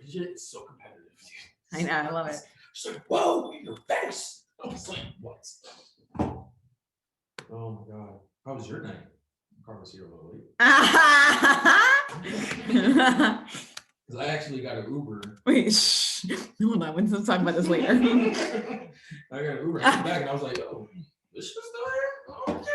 It's so competitive. I know, I love it. She's like, whoa, your face. I was like, what? Oh my God. How was your night? Carl was here a little late. Because I actually got an Uber. Wait, shh. Hold on, let's talk about this later. I got an Uber. I came back and I was like, oh, this shit's still here? Okay.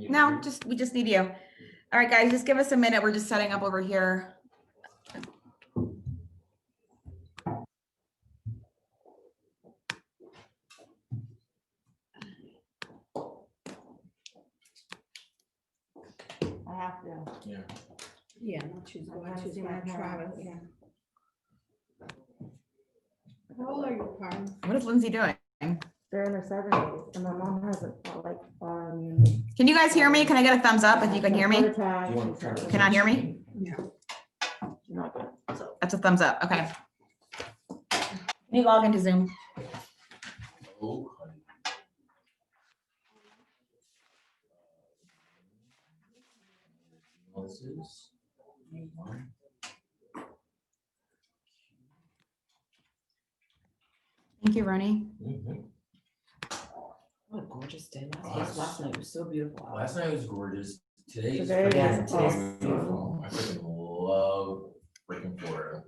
No, we just need you. All right, guys, just give us a minute. We're just setting up over here. I have to. Yeah. Yeah, I'll choose my Travis. Yeah. How old are you, Karen? What is Lindsay doing? They're in their 70s, and my mom hasn't like Can you guys hear me? Can I get a thumbs up if you can hear me? Cannot hear me? Yeah. That's a thumbs up. Okay. Can you log into Zoom? Oh, honey. This is Thank you, Ronnie. What a gorgeous day. Last night was so beautiful. Last night was gorgeous. Today's Today is freaking awesome. beautiful. I freaking love freaking Florida.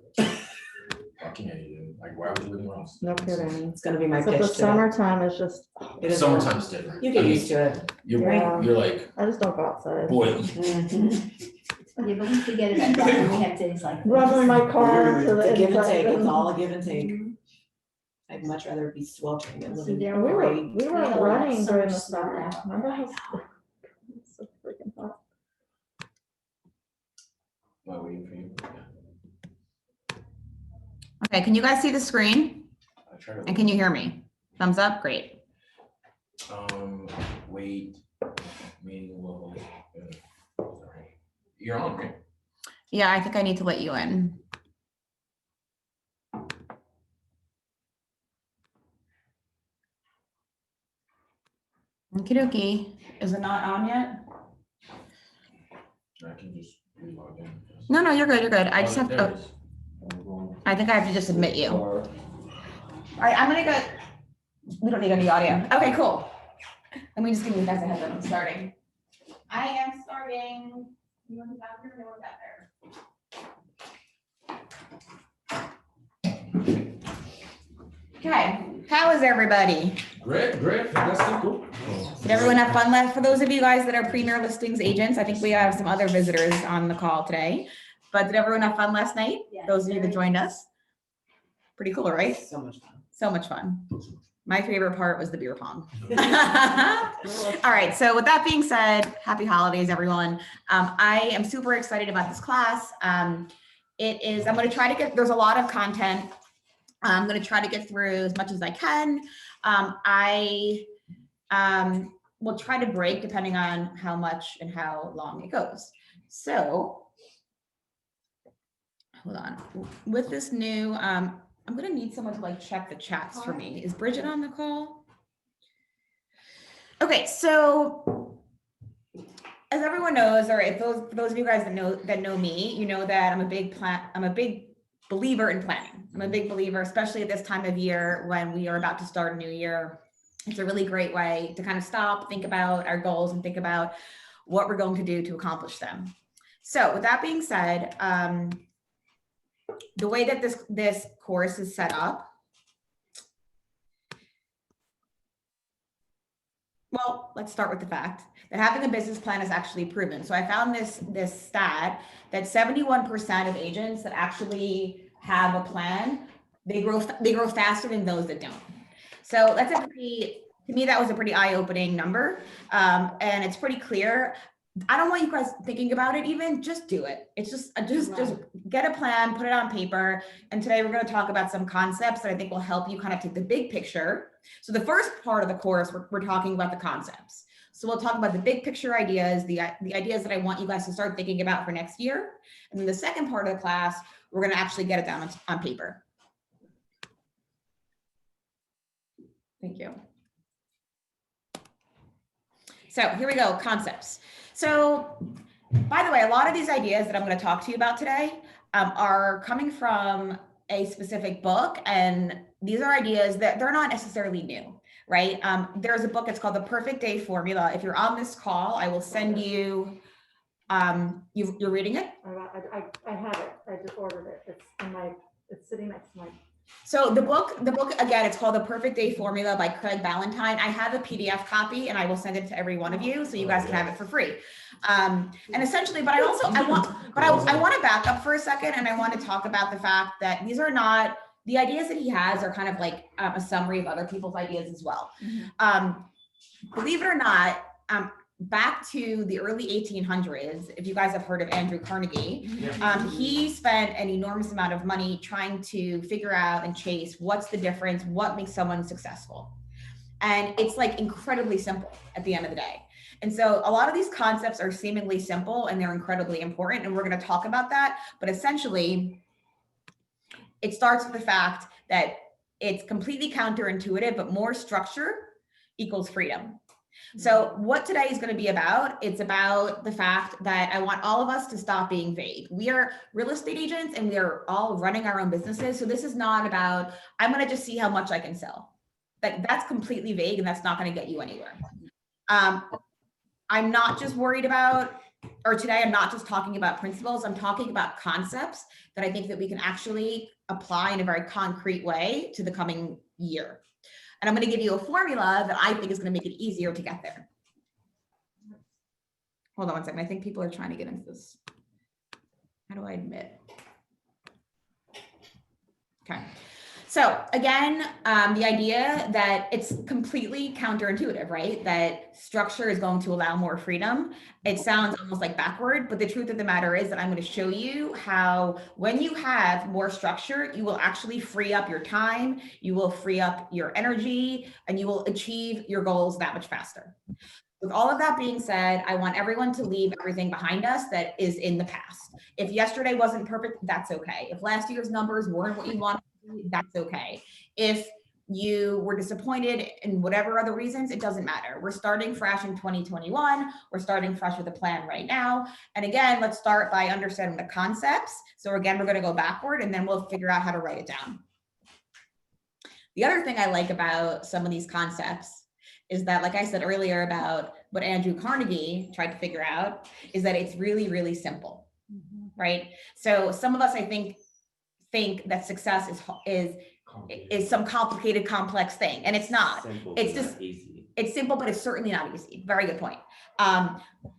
Fucking hate it. Like, why would you live anywhere else? No kidding. It's gonna be my So pitch the today. summertime is just, It is- Summertime's different. You get used to it. Yeah. You're like I just don't go outside. boiling. Yeah, but we forget about that when we have days like. Rubbing my car to It's the a give and inside. take, it's all a give and take. I'd much rather be sweltering than living. And we were Yeah, running summer during the snow. summer. Remember how it's so freaking hot? While waiting for you. Okay, can you guys see the screen? I try to. And can you hear me? Thumbs up, great. Wait. Meeting level. Sorry. You're on, right? Yeah, I think I need to let you in. Okie dokie. Is it not on yet? I can just log in. No, you're good, you're good. I just have There it to, is. I think I have to just admit you. All right, I'm gonna go, we don't need any audio. Okay, cool. Let me just give you guys a heads up, I'm starting. I am starting. You want to back here? No one back there. Okay, how is everybody? Great. That's still cool. Did everyone have fun last? For those of you guys that are premier listings agents, I think we have some other visitors on the call today. But did everyone have fun last night? Yeah. Those of you that joined us? Pretty cool, right? So much fun. So much fun. My favorite part was the beer pong. All right, so with that being said, happy holidays, everyone. I am super excited about this class. I'm gonna try to get, there's a lot of content. I'm gonna try to get through as much as I can. I will try to break depending on how much and how long it goes. So, hold on. With this new, I'm gonna need someone to like check the chats for me. Is Bridget on the call? Okay, so as everyone knows, or if those of you guys that know me, you know that I'm a big believer in planning. I'm a big believer, especially at this time of year when we are about to start a new year. It's a really great way to kind of stop, think about our goals and think about what we're going to do to accomplish them. So with that being said, the way that this course is set up, well, let's start with the fact that having a business plan is actually proven. So I found this stat that 71% of agents that actually have a plan, they grow faster than those that don't. So that's to me, that was a pretty eye-opening number. And it's pretty clear. I don't want you guys thinking about it even, just do it. It's just get a plan, put it on paper. And today we're going to talk about some concepts that I think will help you kind of take the big picture. So the first part of the course, we're talking about the concepts. So we'll talk about the big picture ideas, the ideas that I want you guys to start thinking about for next year. And then the second part of the class, we're going to actually get it down on paper. Thank you. So here we go, concepts. So by the way, a lot of these ideas that I'm going to talk to you about today are coming from a specific book, and these are ideas that they're not necessarily new, right? There's a book, it's called The Perfect Day Formula. If you're on this call, I will send you, you're reading it? I have it. I just ordered it. It's sitting next to my. So the book again, it's called The Perfect Day Formula by Craig Ballantyne. I have a PDF copy and I will send it to every one of you so you guys can have it for free. And essentially, but I want to back up for a second, and I want to talk about the fact that these are not, the ideas that he has are kind of like a summary of other people's ideas as well. Believe it or not, back to the early 1800s, if you guys have heard of Andrew Carnegie, he spent an enormous amount of money trying to figure out and chase what's the difference, what makes someone successful. And it's like incredibly simple at the end of the day. And so a lot of these concepts are seemingly simple and they're incredibly important, and we're going to talk about that. But essentially, it starts with the fact that it's completely counterintuitive, but more structure equals freedom. So what today is going to be about, it's about the fact that I want all of us to stop being vague. We are real estate agents and we are all running our own businesses. So this is not about, I'm going to just see how much I can sell. That's completely vague and that's not going to get you anywhere. I'm not just worried about, or today I'm not just talking about principles, I'm talking about concepts that I think that we can actually apply in a very concrete way to the coming year. And I'm going to give you a formula that I think is going to make it easier to get there. Hold on one second. I think people are trying to get into this. How do I admit? Okay. So again, the idea that it's completely counterintuitive, right? That structure is going to allow more freedom. It sounds almost like backward, but the truth of the matter is that I'm going to show you how when you have more structure, you will actually free up your time, you will free up your energy, and you will achieve your goals that much faster. With all of that being said, I want everyone to leave everything behind us that is in the past. If yesterday wasn't perfect, that's okay. If last year's numbers weren't what you wanted, that's okay. If you were disappointed in whatever other reasons, it doesn't matter. We're starting fresh in 2021. We're starting fresh with a plan right now. And again, let's start by understanding the concepts. So again, we're going to go backward and then we'll figure out how to write it down. The other thing I like about some of these concepts is that, like I said earlier about what Andrew Carnegie tried to figure out, is that it's really, really simple, right? So some of us, I think that success is some complicated, complex thing, and it's not. Simple, it's just easy. It's simple, but it's certainly not easy. Very good point.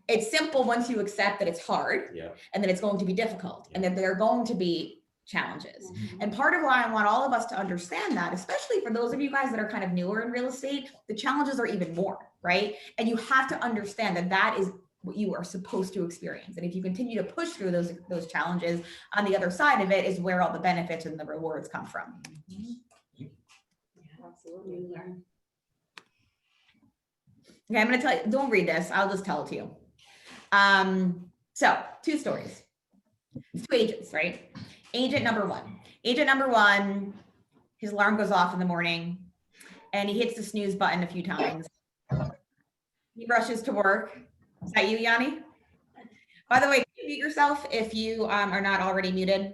It's simple once you accept that it's hard, and that it's going to be difficult, and that there are going to be challenges. And part of why I want all of us to understand that, especially for those of you guys that are kind of newer in real estate, the challenges are even more, right? And you have to understand that that is what you are supposed to experience. And if you continue to push through those challenges, on the other side of it is where all the benefits and the rewards come from. Absolutely. Okay, I'm going to tell you, don't read this. I'll just tell it to you. So 2 stories, 2 agents, right? Agent number one, his alarm goes off in the morning and he hits the snooze button a few times. He rushes to work. Is that you, Yanni? By the way, can you mute yourself if you are not already muted?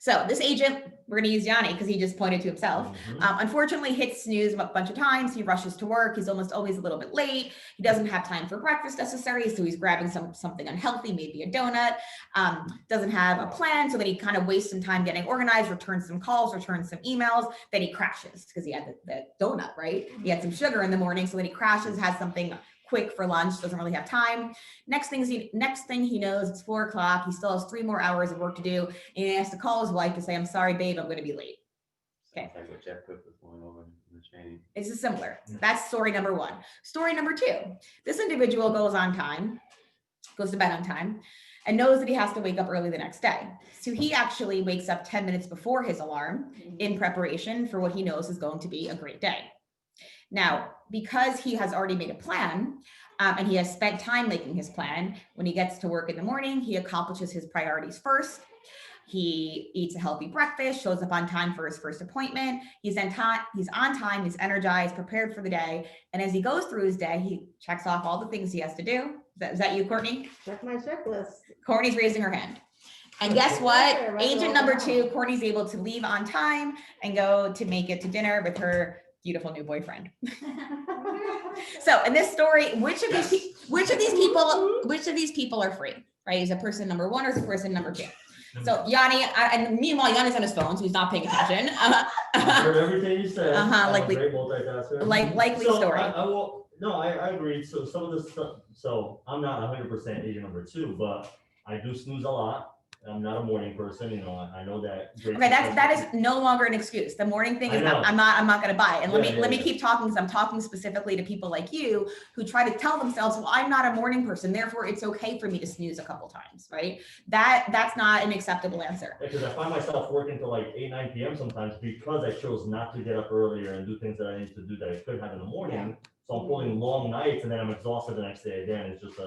So this agent, we're going to use Yanni because he just pointed to himself. Unfortunately, hits snooze a bunch of times. He rushes to work. He's almost always a little bit late. He doesn't have time for breakfast necessary, so he's grabbing something unhealthy, maybe a donut. Doesn't have a plan, so then he kind of wastes some time getting organized, returns some calls, returns some emails. Then he crashes because he had the donut, right? He had some sugar in the morning, so then he crashes, has something quick for lunch, doesn't really have time. Next thing he knows, it's 4 o'clock. He still has 3 more hours of work to do. And he has to call his wife to say, I'm sorry, babe, I'm going to be late. Okay. Like what Jeff Cook was going over in the It's just similar. That's story number one. Story number two, this individual goes to bed on time, and knows that he has to wake up early the next day. So he actually wakes up 10 minutes before his alarm in preparation for what he knows is going to be a great day. Now, because he has already made a plan, and he has spent time making his plan, when he gets to work in the morning, he accomplishes his priorities first. He eats a healthy breakfast, shows up on time for his first appointment. He's on time, he's energized, prepared for the day. And as he goes through his day, he checks off all the things he has to do. Is that you, Courtney? Check my checklist. Courtney's raising her hand. And guess what? Agent number two, Courtney's able to leave on time and go to make it to dinner with her beautiful new boyfriend. So in this story, which of these people are free, right? Is it person number one or is it person number two? So Yanni, and meanwhile, Yanni's on his phone, so he's not paying attention. I heard everything you said. Likely- Great multitasker. likely So story. I agree. So some of this stuff, so I'm not 100% agent number two, but I do snooze a lot. I'm not a morning person, I know that. Okay, that is no longer an excuse. The morning thing is I know. I'm not gonna buy it. And let me Yeah. keep talking, because I'm talking specifically to people like you who try to tell themselves, well, I'm not a morning person, therefore it's okay for me to snooze a couple times, right? That's not an acceptable answer. Because I find myself working till like 8, 9 p.m. sometimes because I chose not to get up earlier and do things that I need to do that I could have in the morning. So I'm pulling long nights and then I'm exhausted the next day again. It's just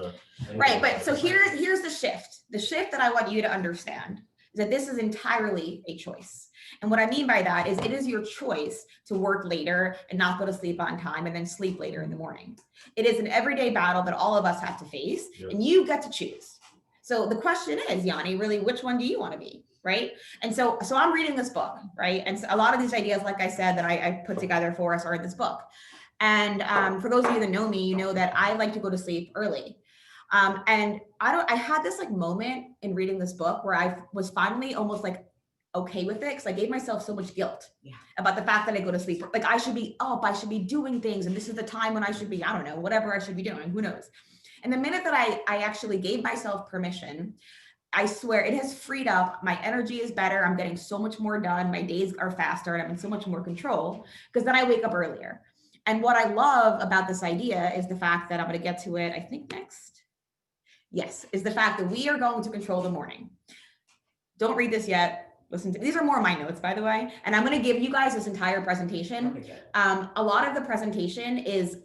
Right, but so here's the shift. The shift that I want you to understand is that this is entirely a choice. And what I mean by that is it is your choice to work later and not go to sleep on time and then sleep later in the morning. It is an everyday battle that all of us have to face, and you get to choose. So the question is, Yanni, really, which one do you want to be? Right. And so I'm reading this book, right? And so a lot of these ideas, like I said, that I put together for us are in this book. And for those of you that know me, you know that I like to go to sleep early. And I had this like moment in reading this book where I was finally almost like okay with it, because I gave myself so much guilt about the fact that I go to sleep. Like I should be up, I should be doing things, and this is the time when I should be, I don't know, whatever I should be doing, who knows. And the minute that I actually gave myself permission, I swear it has freed up. My energy is better. I'm getting so much more done. My days are faster and I'm in so much more control because then I wake up earlier. And what I love about this idea is the fact that I'm going to get to it, I think next. Yes, is the fact that we are going to control the morning. Don't read this yet. Listen to, these are more of my notes, by the way. And I'm going to give you guys this entire presentation. A lot of the presentation is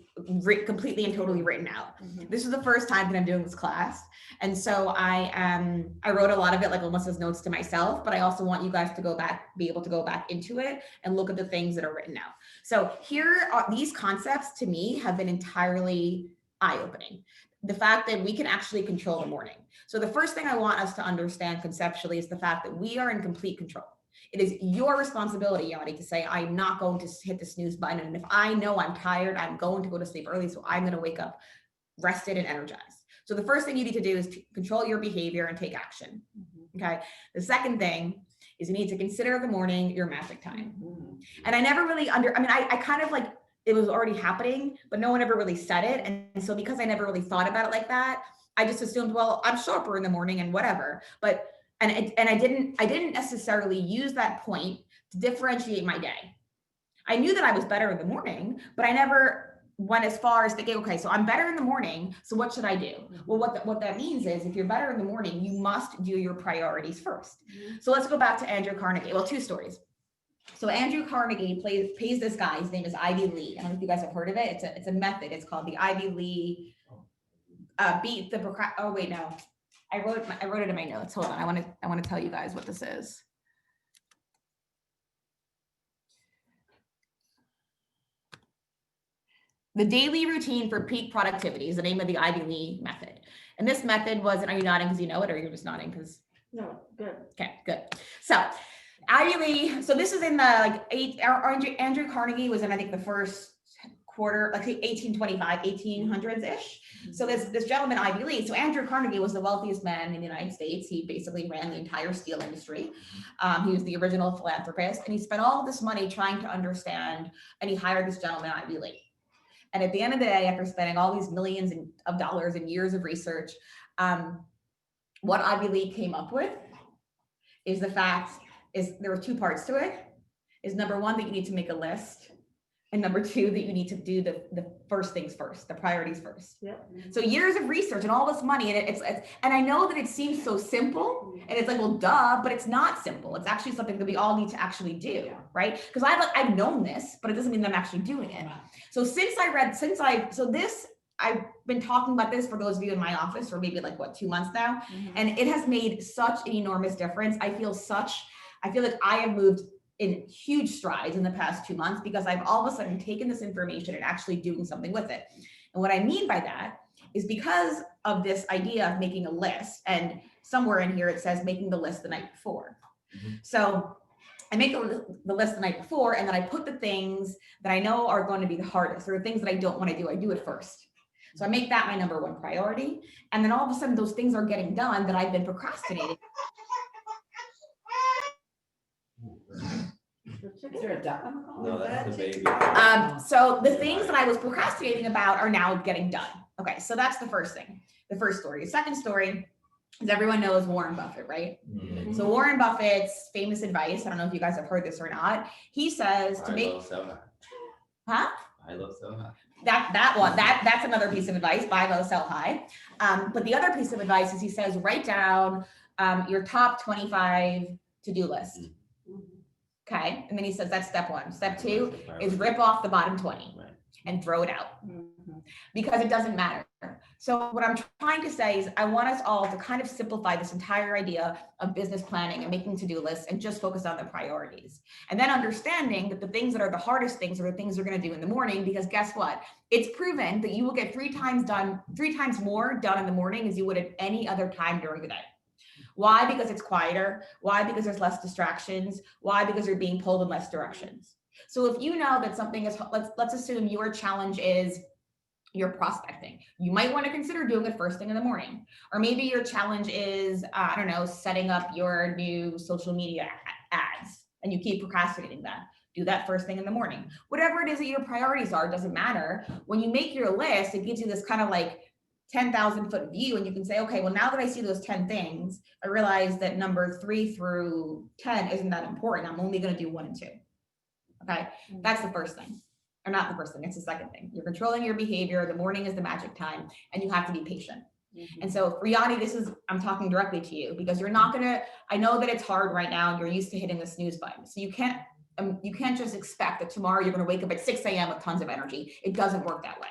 completely and totally written out. This is the first time that I'm doing this class. And so I wrote a lot of it like almost as notes to myself, but I also want you guys to be able to go back into it and look at the things that are written out. So here are these concepts to me have been entirely eye-opening. The fact that we can actually control the morning. So the first thing I want us to understand conceptually is the fact that we are in complete control. It is your responsibility, Yanni, to say, I'm not going to hit the snooze button. And if I know I'm tired, I'm going to go to sleep early. So I'm going to wake up rested and energized. So the first thing you need to do is to control your behavior and take action. Okay. The second thing is you need to consider the morning your magic time. And I never really I kind of like, it was already happening, but no one ever really said it. And so because I never really thought about it like that, I just assumed, well, I'm sharper in the morning and whatever. But I didn't necessarily use that point to differentiate my day. I knew that I was better in the morning, but I never went as far as thinking, okay, so I'm better in the morning, so what should I do? Well, what that means is if you're better in the morning, you must do your priorities first. So let's go back to Andrew Carnegie. Well, two stories. So Andrew Carnegie pays this guy, his name is Ivy Lee. I don't know if you guys have heard of it. It's a method. It's called the Ivy Lee beat the oh wait, no. I wrote it in my notes. Hold on. I want to tell you guys what this is. The daily routine for peak productivity is the name of the Ivy Lee method. And this method was, and are you nodding because you know it, or you're just nodding because? No, good. Okay, good. So Ivy Lee, so this is in the Andrew Carnegie was in, I think, the first quarter, like 1825, 1800s-ish. So this gentleman, Ivy Lee, so Andrew Carnegie was the wealthiest man in the United States. He basically ran the entire steel industry. He was the original philanthropist, and he spent all of this money trying to understand, and he hired this gentleman, Ivy Lee. And at the end of the day, after spending all these millions of dollars and years of research, what Ivy Lee came up with is the fact is there were two parts to it. Is number one, that you need to make a list. And number two, that you need to do the first things first, the priorities first. Yep. So years of research and all this money, and it's and I know that it seems so simple, and it's like, well, duh, but it's not simple. It's actually something that we all need to actually do, right? Because I've known this, but it doesn't mean that I'm actually doing it. So I've been talking about this for those of you in my office for maybe like 2 months now, and it has made such an enormous difference. I feel like I have moved in huge strides in the past 2 months because I've all of a sudden taken this information and actually doing something with it. And what I mean by that is because of this idea of making a list, and somewhere in here it says making the list the night before. So I make the list the night before, and then I put the things that I know are going to be the hardest, or the things that I don't want to do. I do it first. So I make that my number one priority. And then all of a sudden those things are getting done that I've been procrastinating. Is there a duck on the call? No, that's the baby. So the things that I was procrastinating about are now getting done. Okay, so that's the first thing, the first story. The second story is everyone knows Warren Buffett, right? So Warren Buffett's famous advice, I don't know if you guys have heard this or not, he says to make, huh? I love so high. That's another piece of advice, buy low, sell high. But the other piece of advice is he says, write down your top 25 to-do list. Okay, and then he says that's step one. Step two is rip off the bottom 20 and throw it out because it doesn't matter. So what I'm trying to say is I want us all to kind of simplify this entire idea of business planning and making to-do lists and just focus on the priorities. And then understanding that the things that are the hardest things are the things you're going to do in the morning, because guess what? It's proven that you will get 3 times more done in the morning as you would at any other time during the day. Why? Because it's quieter. Why? Because there's less distractions. Why? Because you're being pulled in less directions. So if you know that something is, let's assume your challenge is you're prospecting. You might want to consider doing it first thing in the morning. Or maybe your challenge is, I don't know, setting up your new social media ads and you keep procrastinating that. Do that first thing in the morning. Whatever it is that your priorities are, doesn't matter. When you make your list, it gives you this kind of like 10,000 foot view, and you can say, okay, well, now that I see those 10 things, I realize that number 3 through 10 isn't that important. I'm only going to do 1 and 2. Okay, that's the first thing, or not the first thing. It's the second thing. You're controlling your behavior. The morning is the magic time, and you have to be patient. And so, Riani, I'm talking directly to you because you're not gonna. I know that it's hard right now, and you're used to hitting the snooze button, so you can't just expect that tomorrow you're going to wake up at 6 a.m. with tons of energy. It doesn't work that way.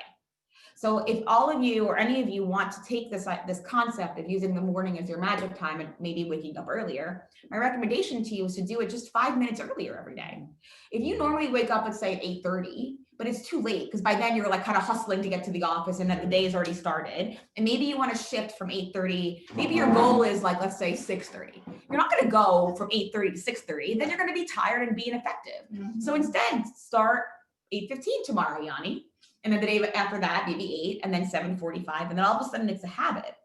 So if all of you or any of you want to take this concept of using the morning as your magic time and maybe waking up earlier, my recommendation to you is to do it just 5 minutes earlier every day. If you normally wake up at say 8:30, but it's too late because by then you're like kind of hustling to get to the office and then the day has already started, and maybe you want to shift from 8:30, maybe your goal is like, let's say 6:30. You're not going to go from 8:30 to 6:30, then you're going to be tired and be ineffective. So instead, start 8:15 tomorrow, Yanni. And then the day after that, maybe 8, and then 7:45, and then all of a sudden it's a habit,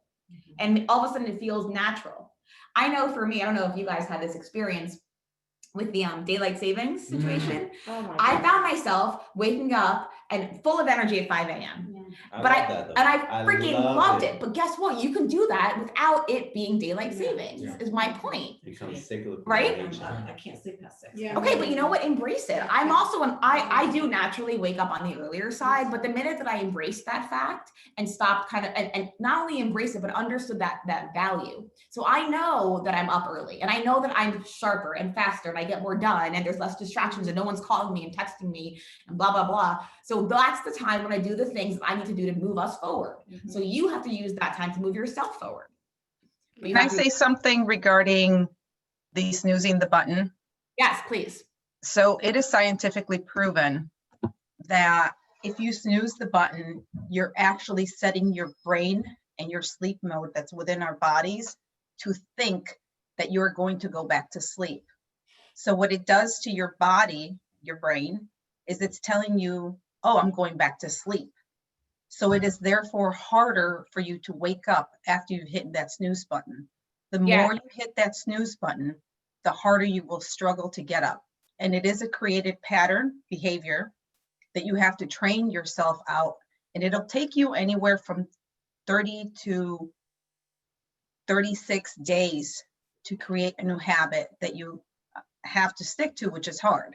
and all of a sudden it feels natural. I know for me, I don't know if you guys had this experience with the daylight savings situation. I found myself waking up and full of energy at 5 a.m. I freaking loved it. But guess what? You can do that without it being daylight savings, is my point. Right? I can't sleep past 6. Okay, but you know what? Embrace it. I'm also I do naturally wake up on the earlier side, but the minute that I embraced that fact and stopped and not only embrace it, but understood that value. So I know that I'm up early, and I know that I'm sharper and faster, and I get more done, and there's less distractions, and no one's calling me and texting me and blah, blah, blah. So that's the time when I do the things that I need to do to move us forward. So you have to use that time to move yourself forward. Can I say something regarding the snoozing the button? Yes, please. So it is scientifically proven that if you snooze the button, you're actually setting your brain and your sleep mode that's within our bodies to think that you're going to go back to sleep. So what it does to your body, your brain, is it's telling you, oh, I'm going back to sleep. So it is therefore harder for you to wake up after you've hit that snooze button. The more you hit that snooze button, the harder you will struggle to get up. And it is a created pattern behavior that you have to train yourself out. And it'll take you anywhere from 30 to 36 days to create a new habit that you have to stick to, which is hard.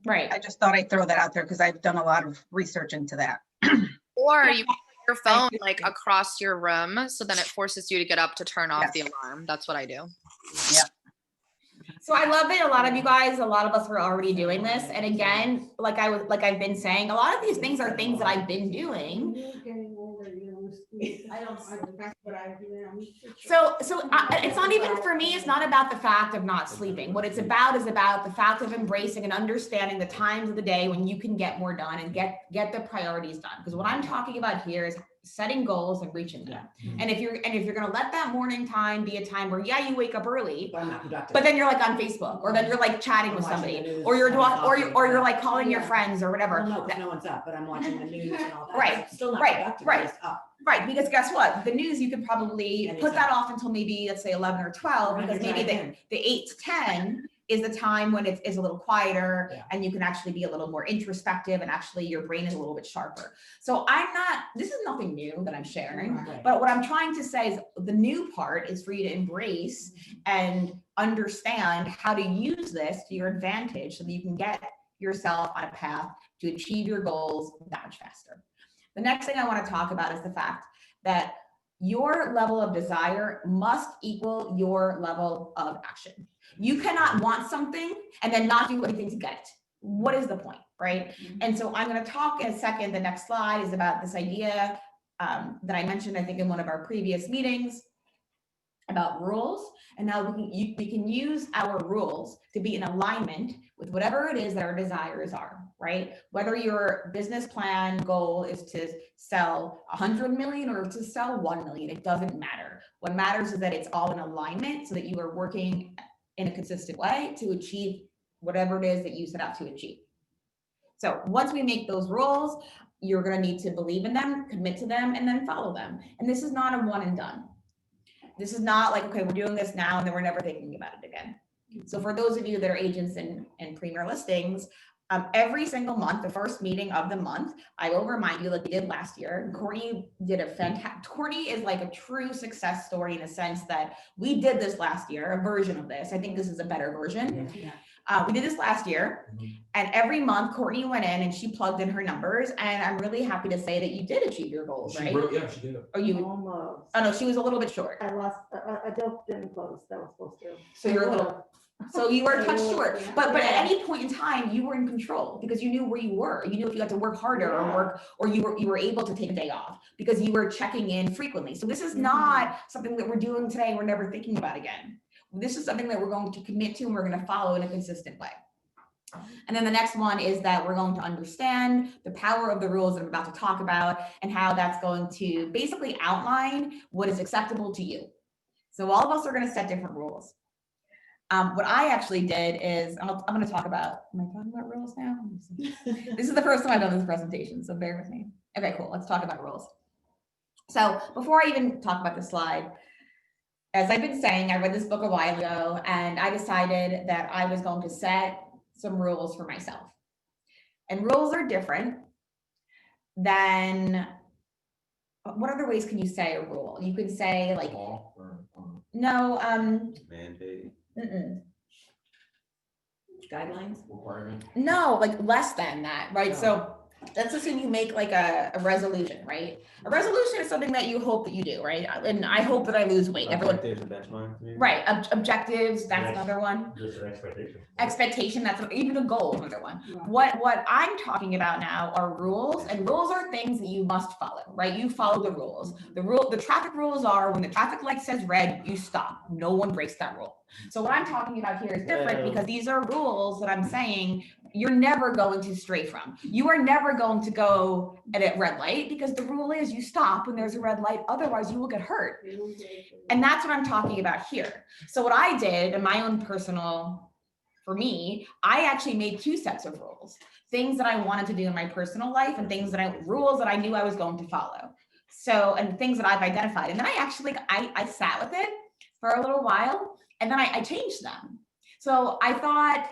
Right. I just thought I'd throw that out there because I've done a lot of research into that. Or you can put your phone like across your room, so then it forces you to get up to turn off the Yes. alarm. That's what I do. So I love that a lot of you guys, a lot of us are already doing this. And again, like I've been saying, a lot of these things are things that I've been doing. So it's not even for me, it's not about the fact of not sleeping. What it's about is about the fact of embracing and understanding the times of the day when you can get more done and get the priorities done. Because what I'm talking about here is setting goals and reaching them. And if you're gonna let that morning time be a time where, yeah, you wake up early, But I'm not productive. but then you're like on Facebook, or then you're like chatting with I'm watching somebody, the news, or you're I'm or you're talking. like calling your Yeah. friends or whatever. Well, no, because no one's up, but I'm watching the news and all that. Right, It's still not right, productive, right. just up. Right, because guess what? The news, you could probably put Anytime. that off until maybe, let's say 11 or 12, Run because your maybe drive in. the 8 to 10 is the time when it's a little quieter Yeah. and you can actually be a little more introspective and actually your brain is a little bit sharper. So this is nothing new that I'm sharing, Right. but what I'm trying to say is the new part is for you to embrace and understand how to use this to your advantage so that you can get yourself on a path to achieve your goals that much faster. The next thing I want to talk about is the fact that your level of desire must equal your level of action. You cannot want something and then not do anything to get it. What is the point, right? And so I'm going to talk in a second. The next slide is about this idea that I mentioned, I think, in one of our previous meetings about rules, and now we can use our rules to be in alignment with whatever it is that our desires are, right? Whether your business plan goal is to sell 100 million or to sell 1 million, it doesn't matter. What matters is that it's all in alignment so that you are working in a consistent way to achieve whatever it is that you set out to achieve. So once we make those rules, you're going to need to believe in them, commit to them, and then follow them. And this is not a one and done. This is not like, okay, we're doing this now and then we're never thinking about it again. So for those of you that are agents and premier listings, every single month, the first meeting of the month, I will remind you, like we did last year, Courtney did a fantastic, Courtney is like a true success story in a sense that we did this last year, a version of this. I think this is a better version. Yeah. We did this last year, and every month Courtney went in and she plugged in her numbers, and I'm really happy to say that you did achieve your goals, right? Yeah, she did. Or you? Almost. Oh no, she was a little bit short. I lost, a deal didn't close that was supposed to. So you're a little, so you were a touch short, Yeah. but at any point in time, you were in control because you knew where you were. You knew if you had to work harder or work, or you were able to take a day off because you were checking in frequently. So this is not something that we're doing today. We're never thinking about again. This is something that we're going to commit to and we're going to follow in a consistent way. And then the next one is that we're going to understand the power of the rules that I'm about to talk about and how that's going to basically outline what is acceptable to you. So all of us are going to set different rules. What I actually did is, I'm going to talk about, am I talking about rules now? This is the first time I've done this presentation, so bear with me. Okay, cool. Let's talk about rules. So before I even talk about the slide, as I've been saying, I read this book a while ago, and I decided that I was going to set some rules for myself. And rules are different than, what other ways can you say a rule? You can say like, Law or, no, Mandate. Guidelines. requirement. no, like less than that, right? Yeah. So let's assume you make like a resolution, right? A resolution is something that you hope that you do, right? And I hope that I lose weight. Everyone, Objectives and benchmarks, maybe? right? Objectives, that's Yes. another one. Just an expectation. Expectation, that's even a goal, another one. Right. What I'm talking about now are rules, and rules are things that you must follow, right? You follow the rules. The traffic rules are when the traffic light says red, you stop. No one breaks that rule. So what I'm talking about here is different because these are rules that I'm saying you're never going to stray from. You are never going to go at a red light because the rule is you stop when there's a red light, otherwise you will get hurt. And that's what I'm talking about here. So what I did in my own personal, for me, I actually made 2 sets of rules, things that I wanted to do in my personal life and rules that I knew I was going to follow. So, and things that I've identified. And then I actually, I sat with it for a little while and then I changed them. So I thought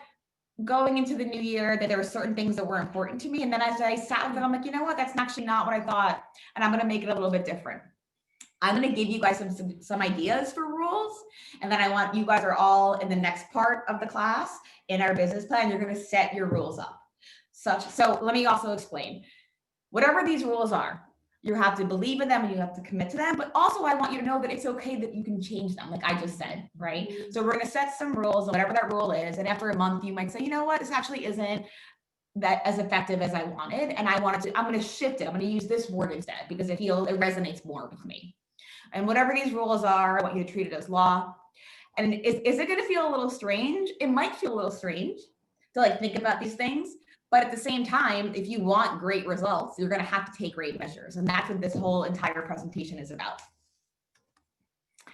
going into the new year that there were certain things that were important to me. And then as I sat with it, I'm like, you know what, that's actually not what I thought. And I'm going to make it a little bit different. I'm going to give you guys some ideas for rules. And then I want you guys are all in the next part of the class. in our business plan, you're going to set your rules up. So let me also explain. Whatever these rules are, you have to believe in them and you have to commit to them. But also I want you to know that it's okay that you can change them, like I just said, right? So we're going to set some rules, whatever that rule is. And after a month, you might say, you know what, this actually isn't that as effective as I wanted. And I'm going to shift it. I'm going to use this word instead because it resonates more with me. And whatever these rules are, I want you to treat it as law. And is it going to feel a little strange? It might feel a little strange to like think about these things. But at the same time, if you want great results, you're going to have to take great measures. And that's what this whole entire presentation is about.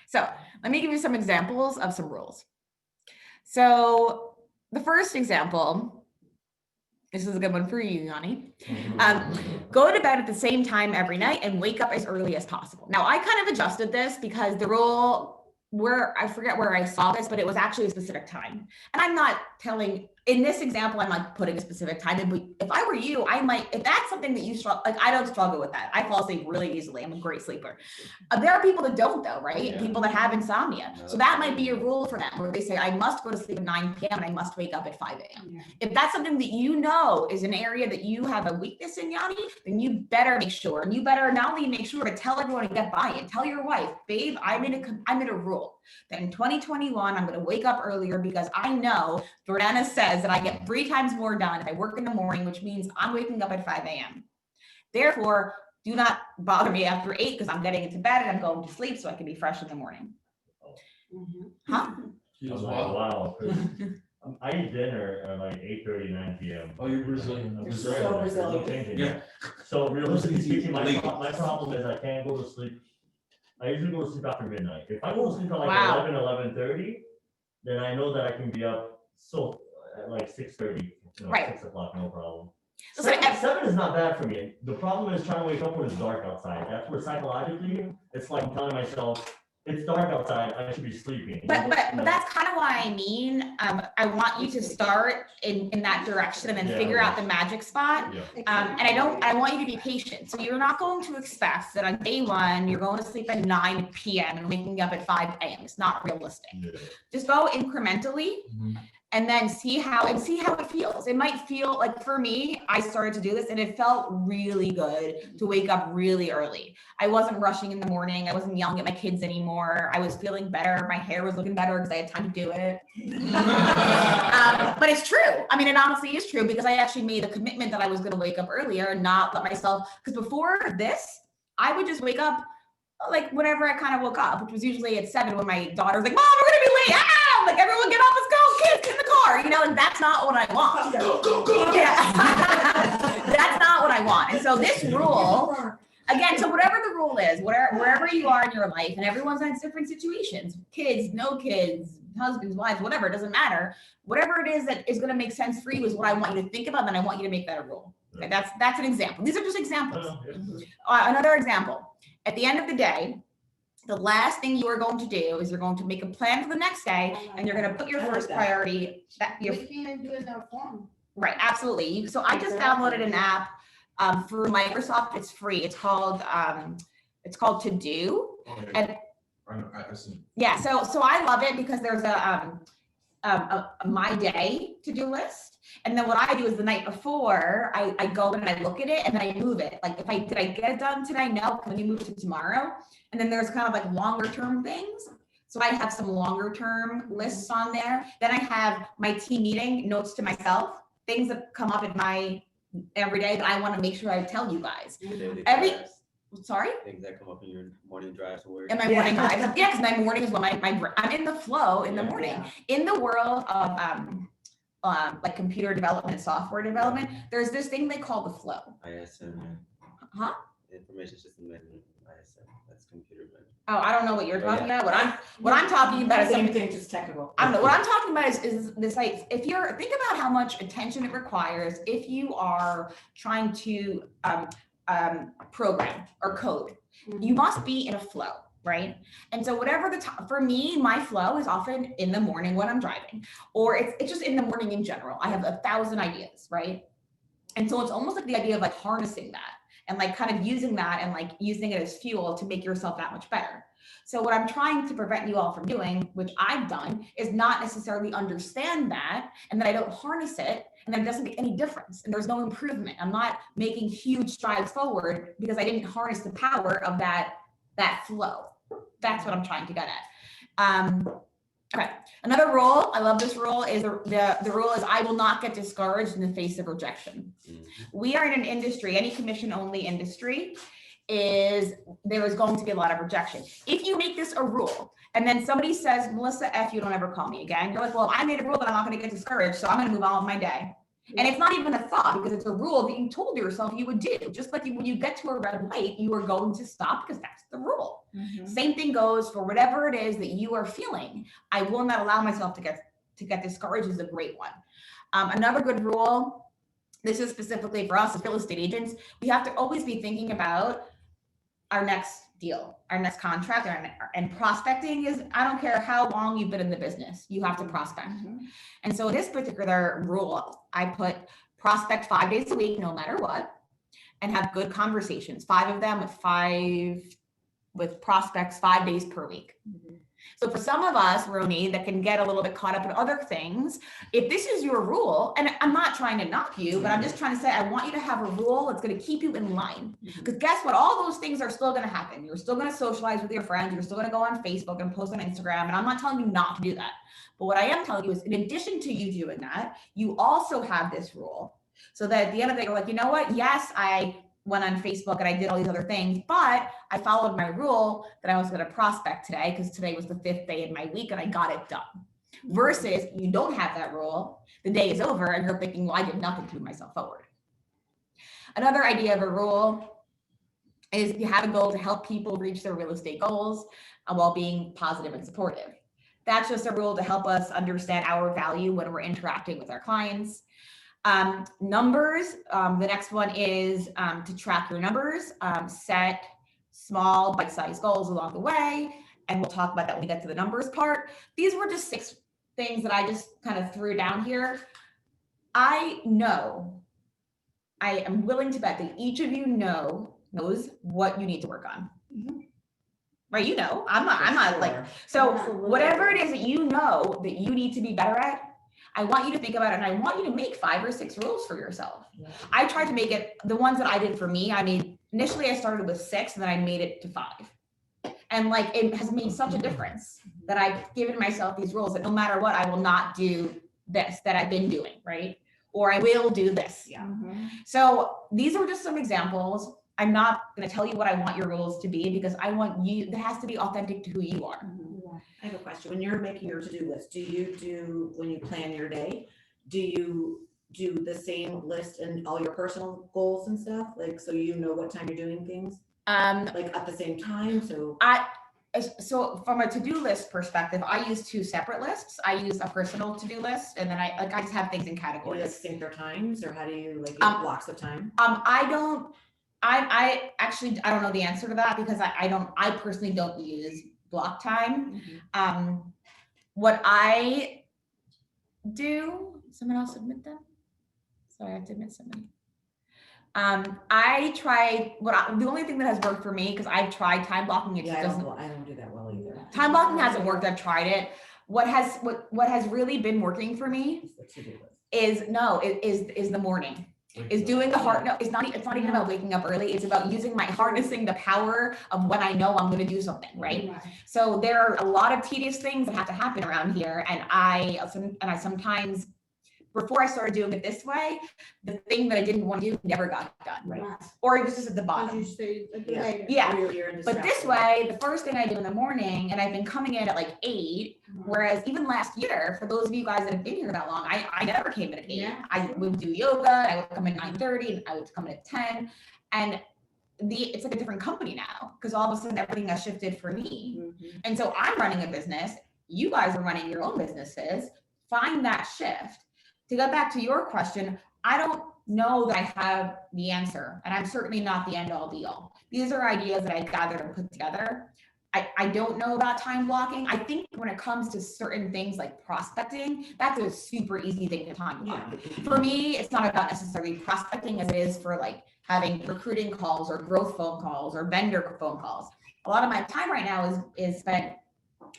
So let me give you some examples of some rules. So the first example, this is a good one for you, Yanni. Go to bed at the same time every night and wake up as early as possible. Now, I kind of adjusted this because the rule I forget where I saw this, but it was actually a specific time. And I'm not telling, in this example, I'm not putting a specific time in, but if I were you, I might, if that's something that you struggle, like I don't struggle with that. I fall asleep really easily. I'm a great sleeper. There are people that don't though, right? Yeah. People that have insomnia. So that might be a rule for them where they say, I must go to sleep at 9 p.m. and I must wake up at 5 a.m. If that's something that you know is an area that you have a weakness in, Yanni, then you better make sure, and you better not only make sure to tell everyone and get buy-in, tell your wife, babe, I made a rule that in 2021, I'm going to wake up earlier because I know Jordana says that I get 3 times more done if I work in the morning, which means I'm waking up at 5 a.m. Therefore, do not bother me after 8 because I'm getting into bed and I'm going to sleep so I can be fresh in the morning. Huh? I'm like, wow. 'cause I eat dinner at like 8:30, 9 p.m. Oh, you're Brazilian. I'm You're so Brazilian. There's no Brazilian. changing Yeah. that. So realistically speaking, my problem is I can't go to sleep. I usually go to sleep after midnight. If I go to sleep at like Wow. 11:30, then I know that I can be up at like 6:30, Right. 6 o'clock, no problem. So 7 is not bad for me. The problem is trying to wake up when it's dark outside. That's where psychologically, it's like I'm telling myself, it's dark outside, I should be sleeping. But that's kind of what I mean. I want you to start in that direction and then Yeah, figure okay. out the magic spot. Yeah. And I want you to be patient. So you're not going to expect that on day 1, you're going to sleep at 9 p.m. and waking up at 5 a.m. It's not realistic. Yeah. Just go incrementally Mhm. and then see how it feels. It might feel like, for me, I started to do this and it felt really good to wake up really early. I wasn't rushing in the morning. I wasn't yelling at my kids anymore. I was feeling better. My hair was looking better because I had time to do it. But it's true. I mean, it honestly is true because I actually made a commitment that I was going to wake up earlier and not let myself, because before this, I would just wake up like whenever I kind of woke up, which was usually at 7 when my daughter was like, Mom, we're going to be late. Ah! Like, everyone get up, let's go, kids, get in the car. And that's not what I want. Go. Yeah. That's not what I want. And so this rule, again, so whatever the rule is, wherever you are in your life, and everyone's in different situations, kids, no kids, husbands, wives, whatever, it doesn't matter. Whatever it is that is going to make sense for you is what I want you to think about, and I want you to make that a rule. Okay, that's an example. These are just examples. Another example. At the end of the day, the last thing you are going to do is you're going to make a plan for the next day, and you're going to put your first priority. We can even do it in our phone. Right, absolutely. So I just downloaded an app for Microsoft. It's free. It's called To Do. Okay. And I see. yeah, so I love it because there's a my day to-do list. And then what I do is the night before, I go and I look at it and then I move it. Like, did I get it done today? No. Can you move it to tomorrow? And then there's kind of like longer term things. So I have some longer term lists on there. Then I have my team meeting notes to myself, things that come up in my every day that I want to make sure I tell you guys. Sorry? Things that come up in your morning drive to work. In my morning drive. Yeah, because my morning is when I'm in the flow in the morning. In the world of like computer development, software development, there's this thing they call the flow. ISM. Huh? Information system management. ISM. That's computer management. Oh, I don't know what you're talking about. What I'm talking about is Same thing, just technical. I don't know. What I'm talking about is this, like, think about how much attention it requires if you are trying to program or code. You must be in a flow, right? And so whatever for me, my flow is often in the morning when I'm driving, or it's just in the morning in general. I have 1,000 ideas, right? And so it's almost like the idea of like harnessing that and like kind of using that and like using it as fuel to make yourself that much better. So what I'm trying to prevent you all from doing, which I've done, is not necessarily understand that, and that I don't harness it, and that it doesn't make any difference, and there's no improvement. I'm not making huge strides forward because I didn't harness the power of that flow. That's what I'm trying to get at. Okay, another rule, I love this rule, is the rule is I will not get discouraged in the face of rejection. We are in an industry, any commission only industry, there is going to be a lot of rejection. If you make this a rule and then somebody says, Melissa, F, you don't ever call me again. You're like, well, I made a rule that I'm not going to get discouraged, so I'm going to move on with my day. And it's not even a thought because it's a rule that you told yourself you would do. Just like when you get to a red light, you are going to stop because that's the rule. Same thing goes for whatever it is that you are feeling. I will not allow myself to get discouraged is a great one. Another good rule, this is specifically for us as real estate agents, we have to always be thinking about our next deal, our next contract, and prospecting is, I don't care how long you've been in the business, you have to prospect. And so this particular rule, I put prospect 5 days a week, no matter what, and have good conversations, 5 of them with prospects 5 days per week. So for some of us, Roni, that can get a little bit caught up in other things, if this is your rule, and I'm not trying to knock you, but I'm just trying to say, I want you to have a rule that's going to keep you in line. Because guess what? All those things are still going to happen. You're still going to socialize with your friends. You're still going to go on Facebook and post on Instagram. And I'm not telling you not to do that. But what I am telling you is in addition to you doing that, you also have this rule. So that at the end of the day, you're like, you know what? Yes, I went on Facebook and I did all these other things, but I followed my rule that I was going to prospect today because today was the 5th day in my week and I got it done. Versus you don't have that rule, the day is over and you're thinking, well, I did nothing to move myself forward. Another idea of a rule is if you have a goal to help people reach their real estate goals while being positive and supportive. That's just a rule to help us understand our value when we're interacting with our clients. Numbers, the next one is to track your numbers, set small bite-sized goals along the way, and we'll talk about that when we get to the numbers part. These were just 6 things that I just kind of threw down here. I am willing to bet that each of you knows what you need to work on. Right, you know, I'm not like, so whatever it is that you know that you need to be better at, I want you to think about it and I want you to make 5 or 6 rules for yourself. I tried to make it, the ones that I did for me, I mean, initially I started with 6 and then I made it to 5. And like, it has made such a difference that I've given myself these rules that no matter what, I will not do this that I've been doing, right? Or I will do this. So these are just some examples. I'm not going to tell you what I want your rules to be because I want you, it has to be authentic to who you are. I have a question. When you're making your to-do list, when you plan your day, do you do the same list and all your personal goals and stuff? Like, so you know what time you're doing things? Like at the same time, so. So from a to-do list perspective, I use 2 separate lists. I use a personal to-do list and then I just have things in categories. Do you sync their times or how do you like blocks of time? I actually don't know the answer to that because I personally don't use block time. What I do, someone else admit that? Sorry, I have to admit somebody. I tried the only thing that has worked for me, because I've tried time blocking, it just doesn't. I don't do that well either. Time blocking hasn't worked. I've tried it. What has really been working for me is the morning. Is doing the heart. No, it's not even about waking up early. It's about harnessing the power of when I know I'm going to do something, right? So there are a lot of tedious things that have to happen around here, and I sometimes, before I started doing it this way, the thing that I didn't want to do never got done, right? Or it was just at the bottom. But this way, the first thing I do in the morning, and I've been coming in at like 8, whereas even last year, for those of you guys that have been here that long, I never came in at 8. I would do yoga, I would come in 9:30, and I would come in at 10. And it's like a different company now, because all of a sudden everything has shifted for me. And so I'm running a business, you guys are running your own businesses, find that shift. To go back to your question, I don't know that I have the answer, and I'm certainly not the end all be all. These are ideas that I gathered and put together. I don't know about time blocking. I think when it comes to certain things like prospecting, that's a super easy thing to time block. For me, it's not about necessarily prospecting as it is for like having recruiting calls or growth phone calls or vendor phone calls. a lot of my time right now is spent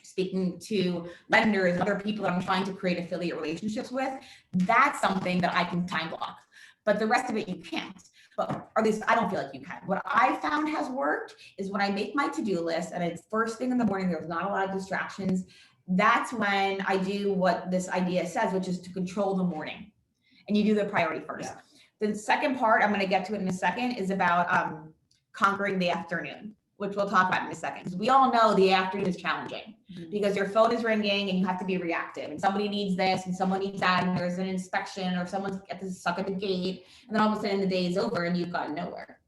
speaking to lenders, other people that I'm trying to create affiliate relationships with. That's something that I can time block, but the rest of it you can't. But, or at least I don't feel like you can. What I found has worked is when I make my to-do list and it's first thing in the morning, there's not a lot of distractions. That's when I do what this idea says, which is to control the morning. And you do the priority first. The second part, I'm going to get to it in a second, is about conquering the afternoon, which we'll talk about in a second. Because we all know the afternoon is challenging because your phone is ringing and you have to be reactive. And somebody needs this and someone needs that, and there's an inspection or someone's at the stuck at the gate, and then all of a sudden the day is over and you've gotten nowhere.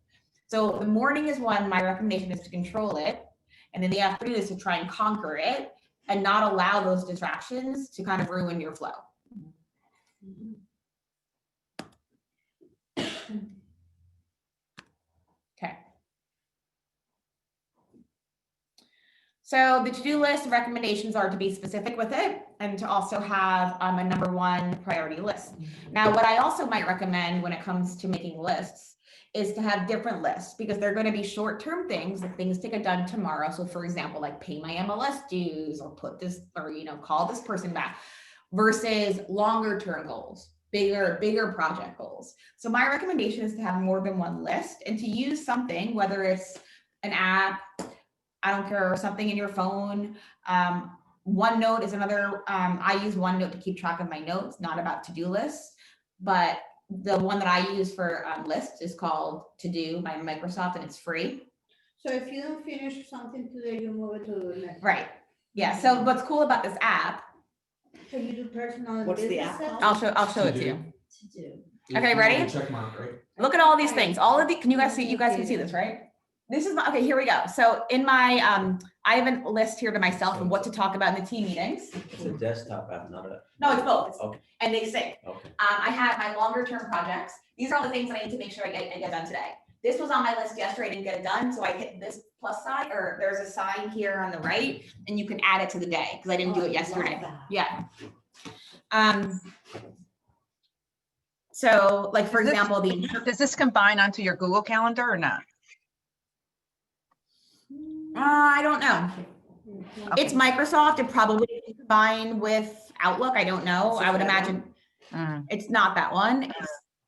So the morning is one, my recommendation is to control it. And then the afternoon is to try and conquer it and not allow those distractions to kind of ruin your flow. Okay. So the to-do list recommendations are to be specific with it and to also have a number one priority list. Now, what I also might recommend when it comes to making lists is to have different lists, because they're going to be short-term things, like things to get done tomorrow. So for example, like pay my MLS dues or put this, or, you know, call this person back, versus longer term goals, bigger project goals. So my recommendation is to have more than one list and to use something, whether it's an app, I don't care, something in your phone. OneNote is another, I use OneNote to keep track of my notes, not about to-do lists, but the one that I use for lists is called To Do by Microsoft, and it's free. So if you don't finish something today, you move it to the next. Right. Yeah. So what's cool about this app? So you do personal. and What's the business app stuff? called? I'll show it to you. To do. Okay, ready? Check mark, right? Look at all these things. All of the, can you guys see? You guys can see this, right? This is my, okay, here we go. So in my, I have a list here to myself of what to talk about in the team meetings. It's a desktop app, not a. No, it's both. Okay. And they sync. Okay. I have my longer term projects. These are all the things that I need to make sure I get done today. This was on my list yesterday, I didn't get it done. So I hit this plus sign, or there's a sign here on the right, and you can add it to the day because I didn't do it yesterday. Yeah. So like, for Is this- example, Does this combine onto your Google Calendar or not? I don't know. It's Microsoft. It probably can combine with Outlook. I don't know. I would imagine it's not that one.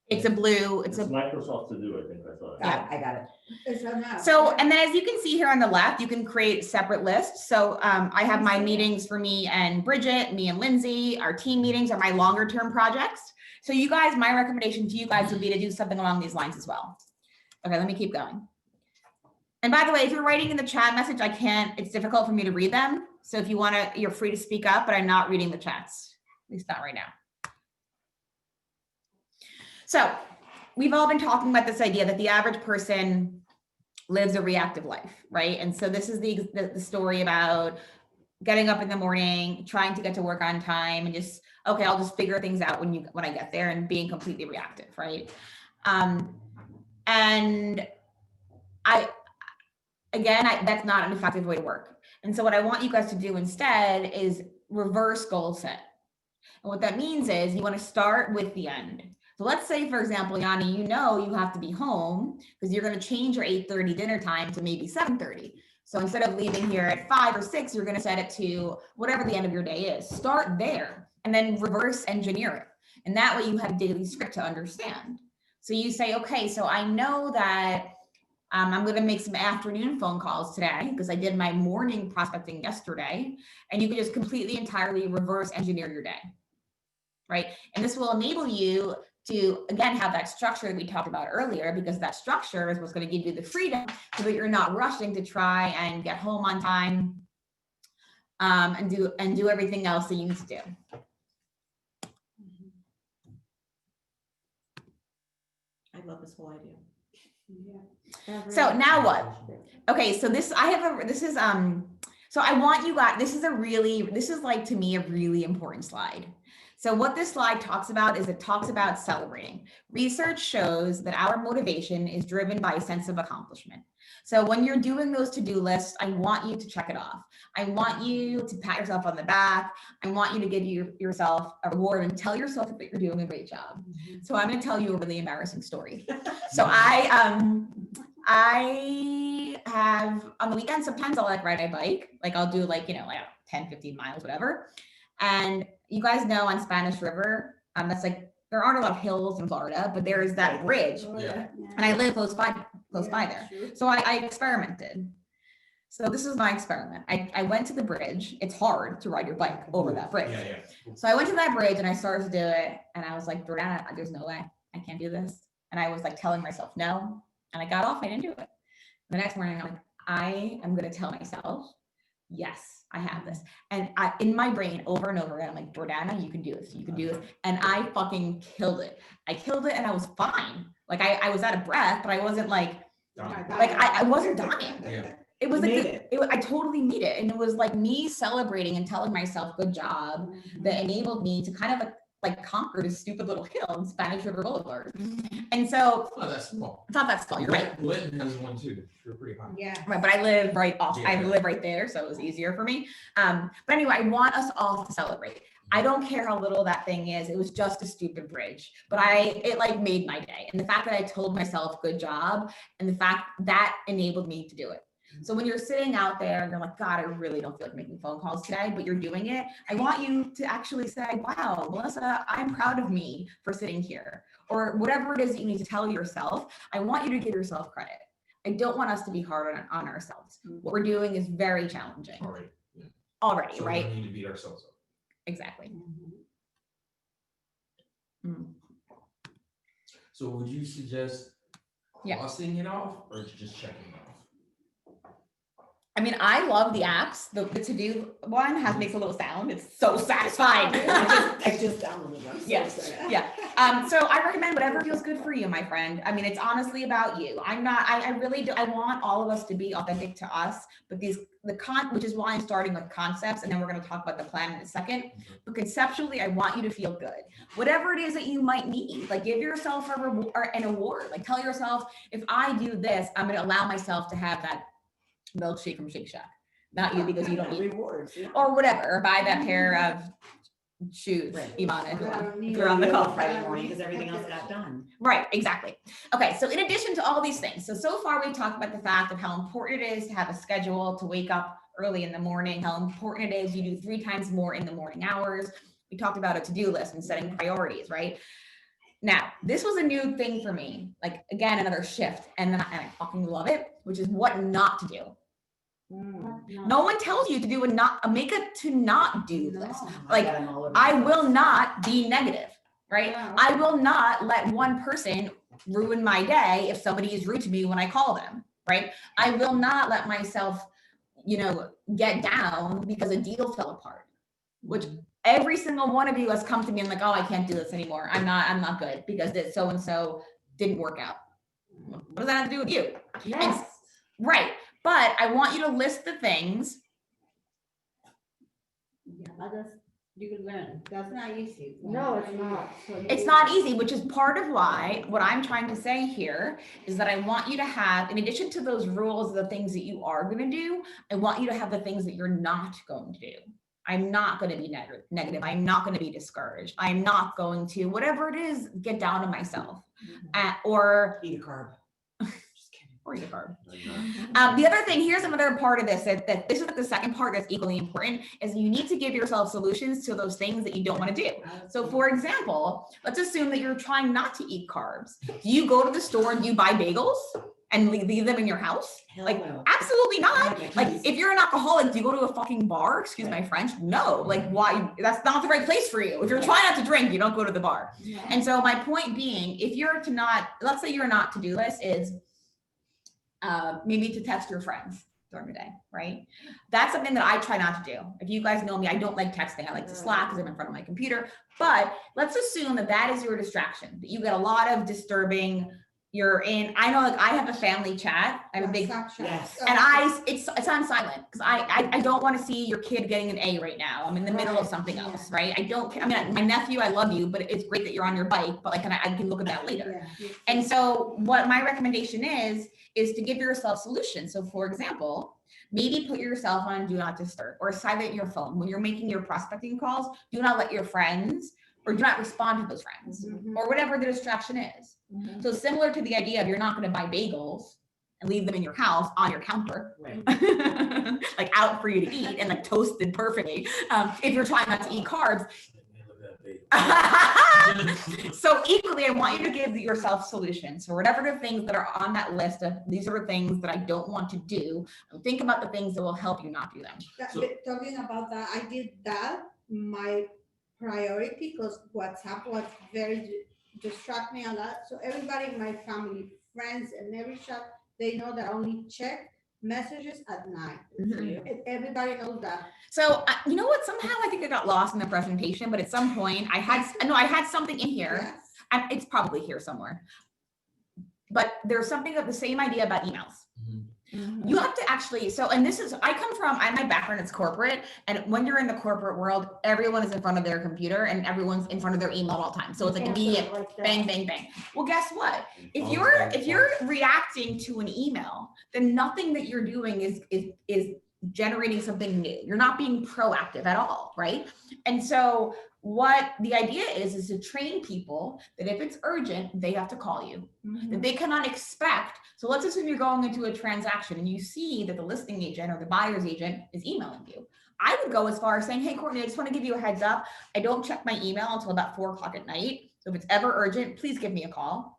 It's a blue. It's Microsoft to do, I think I saw that. Got it, I got it. It's an app. So, and then as you can see here on the left, you can create separate lists. So I have my meetings for me and Bridget, me and Lindsay. Our team meetings are my longer term projects. So you guys, my recommendation to you guys would be to do something along these lines as well. Okay, let me keep going. And by the way, if you're writing in the chat message, it's difficult for me to read them. So if you want to, you're free to speak up, but I'm not reading the chats, at least not right now. So we've all been talking about this idea that the average person lives a reactive life, right? And so this is the story about getting up in the morning, trying to get to work on time, and just, okay, I'll just figure things out when I get there, and being completely reactive, right? And that's not an effective way to work. And so what I want you guys to do instead is reverse goal set. And what that means is you want to start with the end. So let's say, for example, Yanni, you know you have to be home because you're going to change your 8:30 dinner time to maybe 7:30. So instead of leaving here at 5 or 6, you're going to set it to whatever the end of your day is. Start there and then reverse engineer it. And that way you have a daily script to understand. So you say, okay, so I know that I'm going to make some afternoon phone calls today because I did my morning prospecting yesterday. And you can just completely, entirely reverse engineer your day, right? And this will enable you to, again, have that structure that we talked about earlier, because that structure is what's going to give you the freedom so that you're not rushing to try and get home on time and do everything else that you need to do. I love this whole idea. Yeah. So now what? Okay, so so I want you guys, this is like, to me, a really important slide. So what this slide talks about is it talks about celebrating. Research shows that our motivation is driven by a sense of accomplishment. So when you're doing those to-do lists, I want you to check it off. I want you to pat yourself on the back. I want you to give yourself a reward and tell yourself that you're doing a great job. So I'm going to tell you a really embarrassing story. So I have on the weekends, sometimes I'll like ride my bike. Like I'll do like, 10, 15 miles, whatever. And you guys know on Spanish River, that's like, there aren't a lot of hills in Florida, but there is that bridge. Yeah. And I live close by there. So I experimented. So this is my experiment. I went to the bridge. It's hard to ride your bike over that bridge. Yeah, yeah. So I went to that bridge and I started to do it. And I was like, Jordana, there's no way I can't do this. And I was like telling myself no. And I got off, I didn't do it. The next morning, I'm like, I am gonna tell myself, yes, I have this. And in my brain over and over again, I'm like, Jordana, you can do this, you can do this. And I fucking killed it. I killed it and I was fine. Like I was out of breath, but I wasn't like I wasn't dying. Yeah. It was You like, made I totally made it. And it was like me celebrating and telling myself, good job, that enabled me to kind of like conquer this stupid little hill in Spanish River Boulevard. And so Oh, that's small. it's not that small, you're right. Linton has one too. You're pretty high. Yeah. Right, but I live right off, I Yeah. live right there, so it was easier for me. But anyway, I want us all to celebrate. I don't care how little that thing is. It was just a stupid bridge, but it like made my day. And the fact that I told myself good job and the fact that enabled me to do it. So when you're sitting out there and you're like, God, I really don't feel like making phone calls today, but you're doing it, I want you to actually say, wow, Melissa, I'm proud of me for sitting here. Or whatever it is that you need to tell yourself, I want you to give yourself credit. I don't want us to be hard on ourselves. What we're doing is very challenging Already. Yeah. already, So right? we need to beat ourselves up. Exactly. So would you suggest Yeah. crossing it off or just checking it off? I mean, I love the apps. The to-do one makes a little sound. It's so satisfying. I just downloaded them. Yes, yeah. So I recommend whatever feels good for you, my friend. I mean, it's honestly about you. I really do. I want all of us to be authentic to us, but which is why I'm starting with concepts, and then we're going to talk about the plan in a second. But conceptually, I want you to feel good. Whatever it is that you might need, like give yourself an award. Like tell yourself, if I do this, I'm going to allow myself to have that milkshake from Shake Shack. Not you, because you don't eat Rewards. Yeah. or whatever, or buy that pair of shoes, Right. Ivana, if you're on the call. Friday morning because everything else got done. Right, exactly. Okay, so in addition to all these things, so far we've talked about the fact of how important it is to have a schedule, to wake up early in the morning, how important it is you do 3 times more in the morning hours. We talked about a to-do list and setting priorities, right? Now, this was a new thing for me, like again, another shift, and I fucking love it, which is what not to do. No one tells you to do make a to not do list. Like, I will not be negative, right? Yeah. I will not let one person ruin my day if somebody is rude to me when I call them, right? I will not let myself, get down because a deal fell apart, which every single one of you has come to me and like, oh, I can't do this anymore. I'm not good because this so-and-so didn't work out. What does that have to do with you? Yes. Right. But I want you to list the things. Yeah, but you can learn. That's not easy. No, it's not. It's not easy, which is part of why what I'm trying to say here is that I want you to have, in addition to those rules, the things that you are going to do, I want you to have the things that you're not going to do. I'm not going to be negative. I'm not going to be discouraged. I'm not going to, whatever it is, get down on myself or Eat a carb. or eat a carb. The other thing, here's another part of this, that this is the second part that's equally important, is you need to give yourself solutions to those things that you don't want to do. So for example, let's assume that you're trying not to eat carbs. Do you go to the store and you buy bagels and leave them in your house? Hell Like, no. absolutely not. Okay, Like, please. if you're an alcoholic, do you go to a fucking bar? Excuse my French. No, like, why? That's not the right place for you. If you're trying not to drink, you don't go to the bar. And so my point being, if you're to not, let's say your not to-do list is maybe to text your friends during the day, right? That's something that I try not to do. If you guys know me, I don't like texting. I like to Slack because I'm in front of my computer. But let's assume that that is your distraction, that you get a lot of disturbing. I know, like, I have a family chat. I'm a big, Yes. and it's on silent because I don't want to see your kid getting an A right now. I'm in the middle of something else, right? I don't. I mean, my nephew, I love you, but it's great that you're on your bike. But like, I can look at that later. And so, what my recommendation is to give yourself solutions. So, for example, maybe put yourself on do not disturb or silent your phone when you're making your prospecting calls. Do not let your friends or do not respond to those friends or whatever the distraction is. So similar to the idea of you're not going to buy bagels, and leave them in your house on your counter, Right. like out for you to eat and like toasted perfectly. If you're trying not to eat carbs. So equally, I want you to give yourself solutions. So whatever the things that are on that list of these are the things that I don't want to do, think about the things that will help you not do them. So- Talking about that, I did that, my priority, because WhatsApp was very distract me a lot. So everybody in my family, friends, and every chat, they know that I only check messages at night. Mhm. And everybody knows that. So you know what? Somehow I think I got lost in the presentation, but at some point I had something in here. Yes. And it's probably here somewhere. But there's something of the same idea about emails. You have to actually, and this is, my background is corporate, and when you're in the corporate world, everyone is in front of their computer and everyone's in front of their email all the time. So it's like Answer immediate, like that. bang, bang, bang. Well, guess what? If Phones, you're phones. reacting to an email, then nothing that you're doing is generating something new. You're not being proactive at all, right? And so what the idea is to train people that if it's urgent, they have to call you, that they cannot expect. So let's assume you're going into a transaction and you see that the listing agent or the buyer's agent is emailing you. I would go as far as saying, hey, Courtney, I just want to give you a heads up. I don't check my email until about 4 o'clock at night. So if it's ever urgent, please give me a call.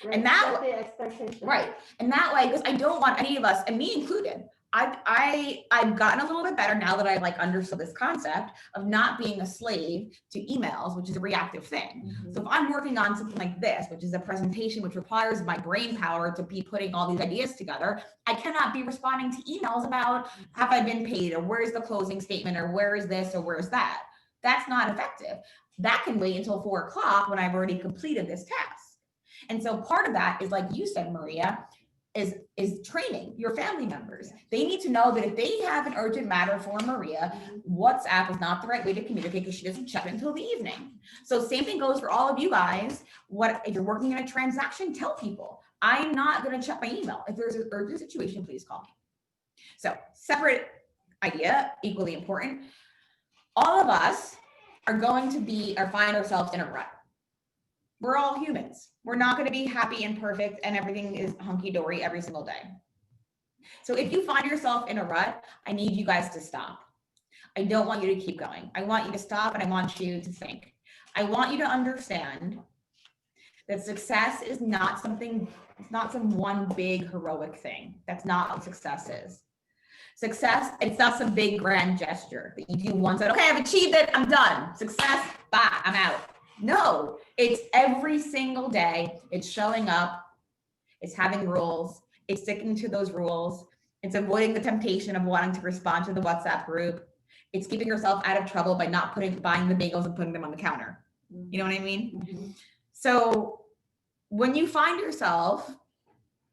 Right, And that set the expectation. Right. And that way, because I don't want any of us, and me included, I've gotten a little bit better now that I like understood this concept of not being a slave to emails, which is a reactive thing. So if I'm working on something like this, which is a presentation, which requires my brain power to be putting all these ideas together, I cannot be responding to emails about, have I been paid, or where's the closing statement, or where is this, or where's that? That's not effective. That can wait until 4 o'clock when I've already completed this task. And so part of that is, like you said, Maria, is training your family members. They need to know that if they have an urgent matter for Maria, WhatsApp is not the right way to communicate because she doesn't check it until the evening. So same thing goes for all of you guys. If you're working in a transaction, tell people, I'm not going to check my email. If there's an urgent situation, please call me. So separate idea, equally important. All of us are find ourselves in a rut. We're all humans. We're not going to be happy and perfect and everything is hunky-dory every single day. So if you find yourself in a rut, I need you guys to stop. I don't want you to keep going. I want you to stop and I want you to think. I want you to understand that success is not it's not some one big heroic thing. That's not what success is. Success, it's not some big grand gesture that you do once and okay, I've achieved it, I'm done. Success, bye, I'm out. No, it's every single day. It's showing up. It's having rules. It's sticking to those rules. It's avoiding the temptation of wanting to respond to the WhatsApp group. It's keeping yourself out of trouble by not buying the bagels and putting them on the counter. You know what I mean? So when you find yourself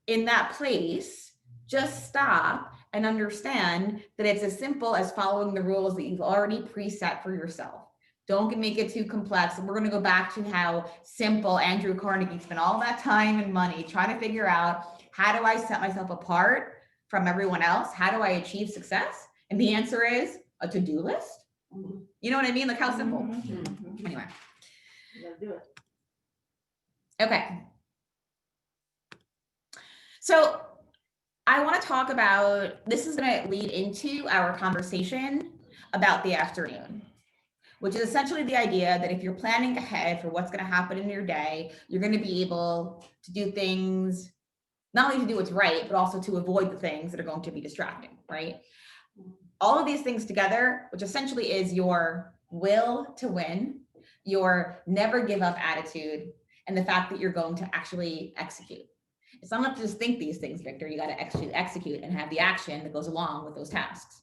in that place, just stop and understand that it's as simple as following the rules that you've already preset for yourself. Don't make it too complex. We're going to go back to how simple Andrew Carnegie spent all that time and money trying to figure out, how do I set myself apart from everyone else? How do I achieve success? And the answer is a to-do list. You know what I mean? Like how simple. Anyway. Let's do it. Okay. So I want to talk about, this is going to lead into our conversation about the afternoon, which is essentially the idea that if you're planning ahead for what's going to happen in your day, you're going to be able to do things, not only to do what's right, but also to avoid the things that are going to be distracting, right? All of these things together, which essentially is your will to win, your never give up attitude, and the fact that you're going to actually execute. It's not enough to just think these things, Victor. You got to actually execute and have the action that goes along with those tasks.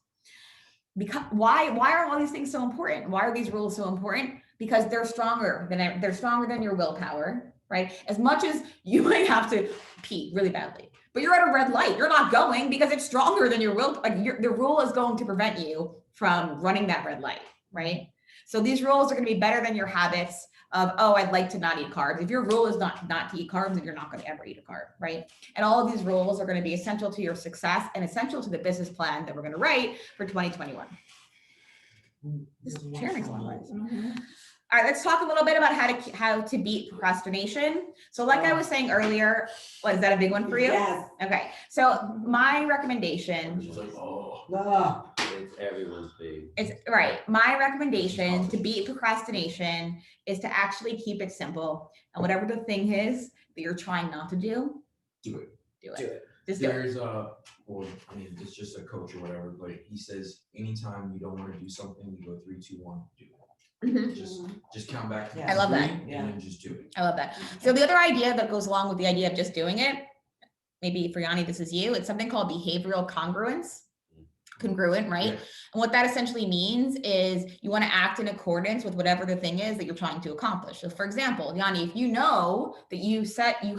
Because why are all these things so important? Why are these rules so important? Because they're stronger than your willpower, right? As much as you might have to pee really badly, but you're at a red light, you're not going because it's stronger than your will. Like the rule is going to prevent you from running that red light, right? So these rules are going to be better than your habits of, oh, I'd like to not eat carbs. If your rule is not to eat carbs, then you're not going to ever eat a carb, right? And all of these rules are going to be essential to your success and essential to the business plan that we're going to write for 2021. This chair makes a lot of noise. All right, let's talk a little bit about how to beat procrastination. So like I was saying earlier, what, is that a big one for you? Yes. Okay, so my recommendation She's like, oh. It's everyone's big. is, right, my recommendation to beat procrastination is to actually keep it simple. And whatever the thing is that you're trying not to do, Do it. do Do it. it. Just do it. There's well, I mean, it's just a coach or whatever, like he says, anytime you don't want to do something, you go 3, 2, 1, do it. Mhm. Just count back. to Yeah. I love that. 3 and then just do it. I love that. So the other idea that goes along with the idea of just doing it, maybe for Yanni, this is you, it's something called behavioral congruence. Congruent, right? Yeah. And what that essentially means is you want to act in accordance with whatever the thing is that you're trying to accomplish. So for example, Yanni, if you know that you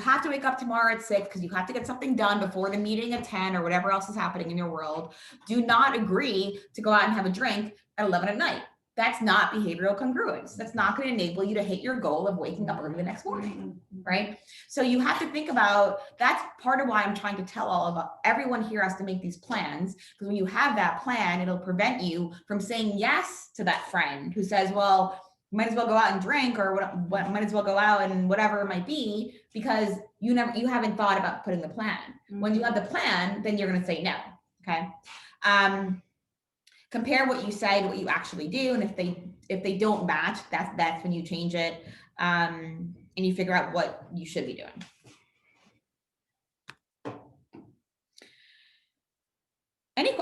have to wake up tomorrow at 6 because you have to get something done before the meeting at 10 or whatever else is happening in your world, do not agree to go out and have a drink at 11 at night. That's not behavioral congruence. That's not going to enable you to hit your goal of waking up early the next morning, right? So you have to think about, that's part of why I'm trying to tell everyone here has to make these plans, because when you have that plan, it'll prevent you from saying yes to that friend who says, well, might as well go out and drink, or what might as well go out and whatever it might be, because you haven't thought about putting the plan. When you have the plan, then you're going to say no. Okay. Compare what you say to what you actually do, and if they don't match, that's when you change it, and you figure out what you should be doing.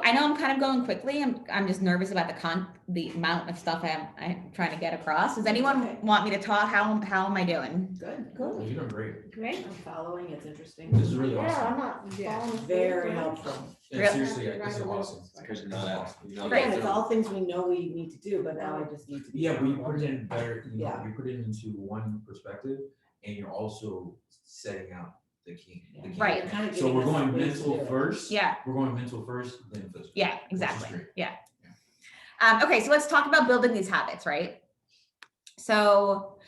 I know I'm kind of going quickly. I'm just nervous about the amount of stuff I'm trying to get across. Does anyone want me to talk? How am I doing? Good. Well, you're doing great. Great. I'm following, it's interesting. This is really Yeah, awesome. I'm not. falling asleep, Very right? helpful. And Really? seriously, this is awesome. Because you're not out. Again, it's all things we know we need to do, but now I just need to. be Yeah, but you careful. put it in better, Yeah. you put it into one perspective, and you're also setting out the key. Right. Kind of So giving we're us going ways to do mental it. first. Yeah. We're going mental first, then physical. Yeah, which is exactly. great. Yeah. Okay, so let's talk about building these habits, right? So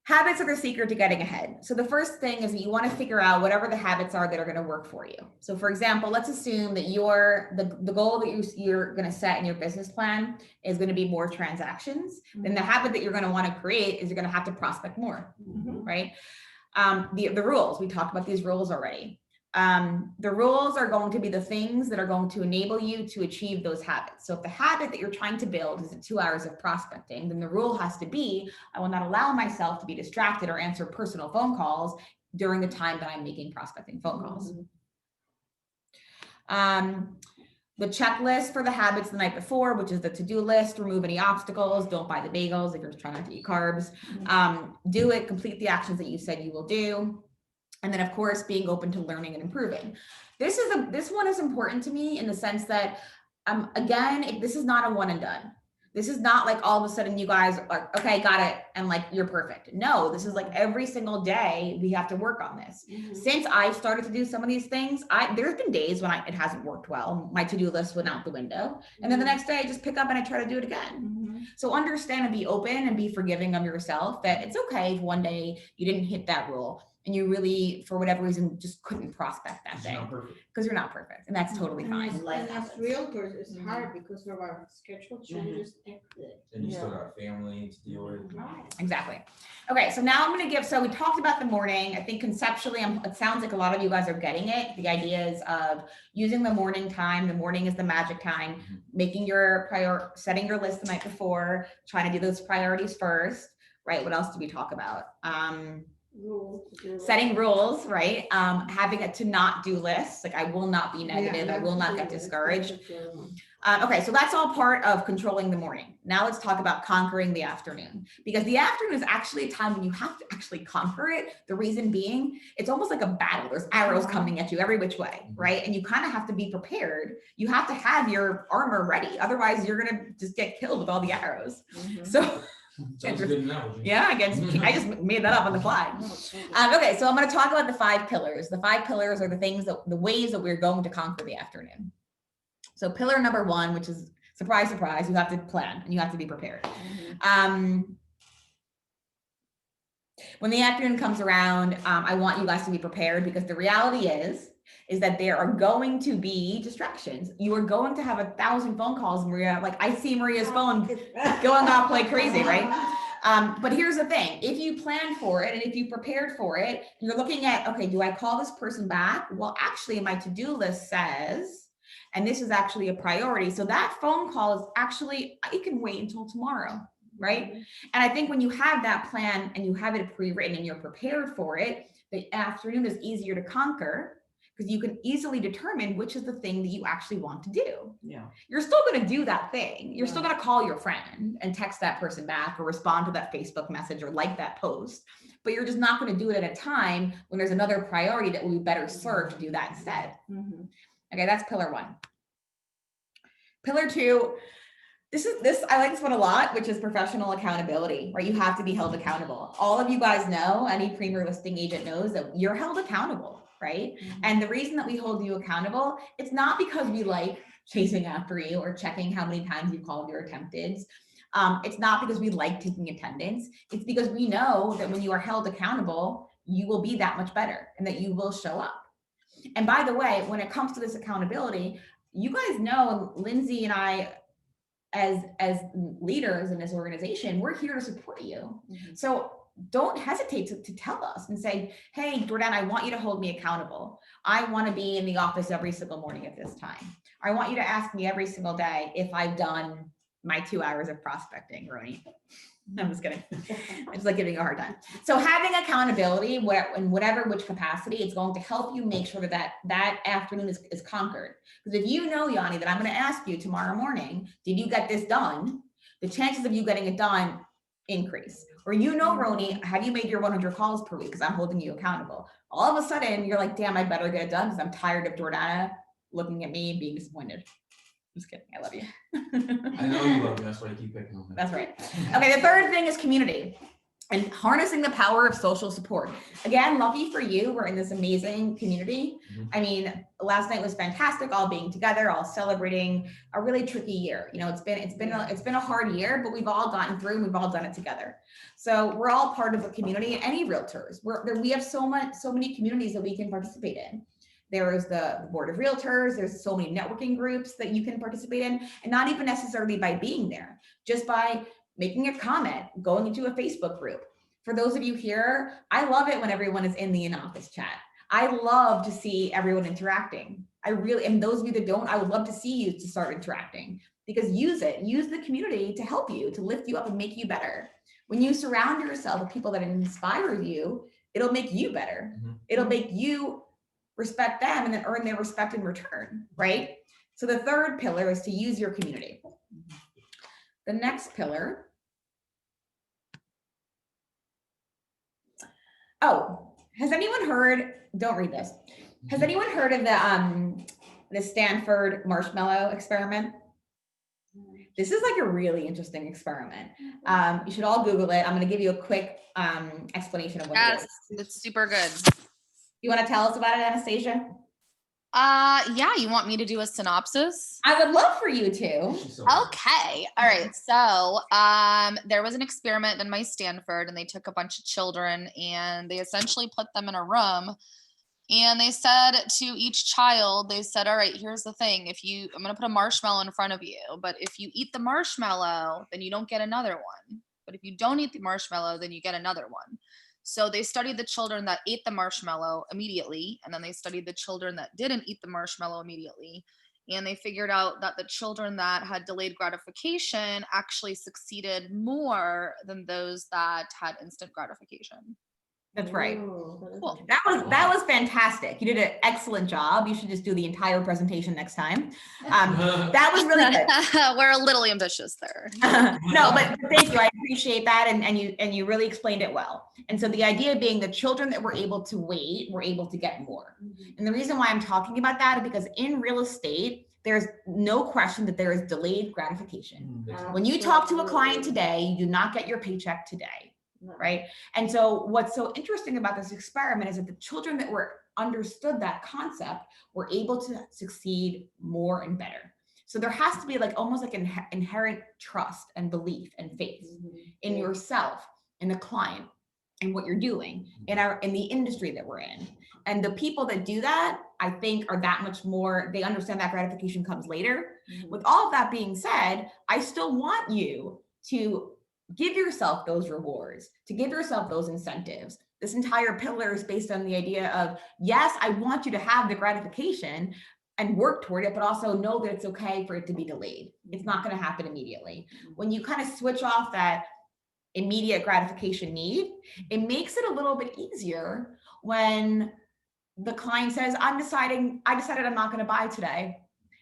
habits are the secret to getting ahead. So the first thing is that you want to figure out whatever the habits are that are going to work for you. So for example, let's assume that the goal that you're going to set in your business plan is going to be more transactions. Then the habit that you're going to want to create is you're going to have to prospect more, right? The rules, we talked about these rules already. The rules are going to be the things that are going to enable you to achieve those habits. So if the habit that you're trying to build is 2 hours of prospecting, then the rule has to be, I will not allow myself to be distracted or answer personal phone calls during the time that I'm making prospecting phone calls. The checklist for the habits the night before, which is the to-do list, remove any obstacles, don't buy the bagels if you're trying not to eat carbs, do it, complete the actions that you said you will do. And then of course, being open to learning and improving. This one is important to me in the sense that, again, this is not a one and done. This is not like all of a sudden you guys are, okay, got it, and like you're perfect. No, this is like every single day we have to work on this. Since I started to do some of these things, there's been days when it hasn't worked well. My to-do list went out the window. And then the next day I just pick up and I try to do it again. So understand and be open and be forgiving of yourself that it's okay if one day you didn't hit that rule and you really, for whatever reason, just couldn't prospect that day. Because you're not perfect, and that's totally fine. And as realtors, it's hard because of our schedule changes every day. And you still got family to deal with. Exactly. Okay, so now I'm going to so we talked about the morning. I think conceptually, it sounds like a lot of you guys are getting it. The idea is of using the morning time. The morning is the magic time. Making your setting your list the night before, trying to do those priorities first, right? What else do we talk about? Setting rules, right? Having a to not do list. Like I will not be negative. I will not get discouraged. Okay, so that's all part of controlling the morning. Now let's talk about conquering the afternoon, because the afternoon is actually a time when you have to actually conquer it. The reason being, it's almost like a battle. There's arrows coming at you every which way, right? And you kind of have to be prepared. You have to have your armor ready. Otherwise, you're going to just get killed with all the arrows. So Sounds a good analogy. yeah, I just made that up on the fly. Okay, so I'm going to talk about the 5 pillars. The 5 pillars are the ways that we're going to conquer the afternoon. So pillar number 1, which is surprise, surprise, you have to plan and you have to be prepared. When the afternoon comes around, I want you guys to be prepared, because the reality is that there are going to be distractions. You are going to have 1,000 phone calls, Maria. Like I see Maria's phone going off like crazy, right? But here's the thing, if you planned for it and if you prepared for it, you're looking at, okay, do I call this person back? Well, actually my to-do list says, and this is actually a priority. So that phone call is actually, it can wait until tomorrow, right? And I think when you have that plan and you have it pre-written and you're prepared for it, the afternoon is easier to conquer because you can easily determine which is the thing that you actually want to do. Yeah. You're still going to do that thing. You're still going to call your friend and text that person back or respond to that Facebook message or like that post, but you're just not going to do it at a time when there's another priority that will be better served to do that instead. Okay, that's pillar one. Pillar two, I like this one a lot, which is professional accountability, right? You have to be held accountable. All of you guys know, any premier listing agent knows that you're held accountable, right? And the reason that we hold you accountable, it's not because we like chasing after you or checking how many times you called your attempted. It's not because we like taking attendance. It's because we know that when you are held accountable, you will be that much better and that you will show up. And by the way, when it comes to this accountability, you guys know, Lindsay and I, as leaders in this organization, we're here to support you. So don't hesitate to tell us and say, hey, Jordan, I want you to hold me accountable. I want to be in the office every single morning at this time. I want you to ask me every single day if I've done my 2 hours of prospecting, Roni. I'm just kidding. I'm just like giving you a hard time. So having accountability in which capacity, it's going to help you make sure that afternoon is conquered. Because if you know, Yanni, that I'm going to ask you tomorrow morning, did you get this done? The chances of you getting it done increase. Or you know, Roni, have you made your 100 calls per week? Because I'm holding you accountable. All of a sudden, you're like, damn, I better get it done because I'm tired of Jordana looking at me and being disappointed. Just kidding. I love you. I know you love me. That's why I keep picking on me. That's right. Okay, the third thing is community and harnessing the power of social support. Again, lucky for you, we're in this amazing community. I mean, last night was fantastic, all being together, all celebrating a really tricky year. You know, it's been a hard year, but we've all gotten through and we've all done it together. So we're all part of a community. Any realtors, we have so many communities that we can participate in. There is the board of realtors. There's so many networking groups that you can participate in, and not even necessarily by being there, just by making a comment, going into a Facebook group. For those of you here, I love it when everyone is in the in-office chat. I love to see everyone interacting. And those of you that don't, I would love to see you to start interacting, because use the community to help you, to lift you up and make you better. When you surround yourself with people that inspire you, it'll make you better. It'll make you respect them and then earn their respect in return, right? So the third pillar is to use your community. The next pillar. Oh, has anyone heard, don't read this. Has anyone heard of the Stanford marshmallow experiment? This is like a really interesting experiment. You should all Google it. I'm going to give you a quick explanation of what it is. It's super good. You want to tell us about it, Anastasia? Yeah, you want me to do a synopsis? I would love for you to. Okay. All right. So there was an experiment done by Stanford, and they took a bunch of children and they essentially put them in a room, and they said to each child, they said, all right, here's the thing. I'm going to put a marshmallow in front of you, but if you eat the marshmallow, then you don't get another one. But if you don't eat the marshmallow, then you get another one. So they studied the children that ate the marshmallow immediately, and then they studied the children that didn't eat the marshmallow immediately. And they figured out that the children that had delayed gratification actually succeeded more than those that had instant gratification. That's right. Cool. That was fantastic. You did an excellent job. You should just do the entire presentation next time. That was really good. We're a little ambitious there. No, but thank you. I appreciate that, and you really explained it well. And so the idea being the children that were able to wait were able to get more. And the reason why I'm talking about that is because in real estate, there's no question that there is delayed gratification. When you talk to a client today, you do not get your paycheck today. Right. And so what's so interesting about this experiment is that the children that were understood that concept were able to succeed more and better. So there has to be like almost like an inherent trust and belief and faith in yourself, in the client, and what you're doing in the industry that we're in. And the people that do that, I think, are that much more, they understand that gratification comes later. With all of that being said, I still want you to give yourself those rewards, to give yourself those incentives. This entire pillar is based on the idea of, yes, I want you to have the gratification and work toward it, but also know that it's okay for it to be delayed. It's not going to happen immediately. When you kind of switch off that immediate gratification need, it makes it a little bit easier when the client says, I decided I'm not going to buy today.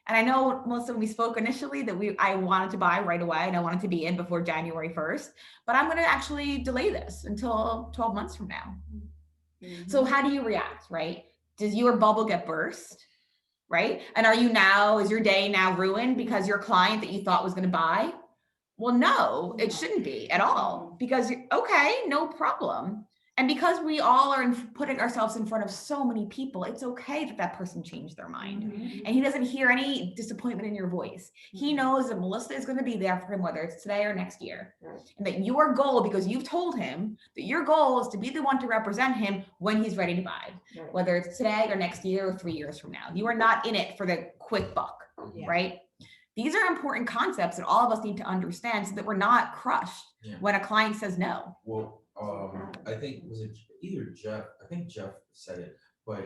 And I know, Melissa, when we spoke initially that I wanted to buy right away and I wanted to be in before January 1st, but I'm going to actually delay this until 12 months from now. So how do you react, right? Does your bubble get burst, right? And is your day now ruined because your client that you thought was going to buy? Well, no, it shouldn't be at all, because, okay, no problem. And because we all are putting ourselves in front of so many people, it's okay that person changed their mind. And he doesn't hear any disappointment in your voice. He knows that Melissa is going to be there for him, whether it's today or next year. And that your goal, because you've told him that your goal is to be the one to represent him when he's ready to buy, whether it's today or next year or 3 years from now. You are not in it for the quick buck, right? These are important concepts that all of us need to understand so that we're not crushed when a client says no. Well, I think Jeff said it, but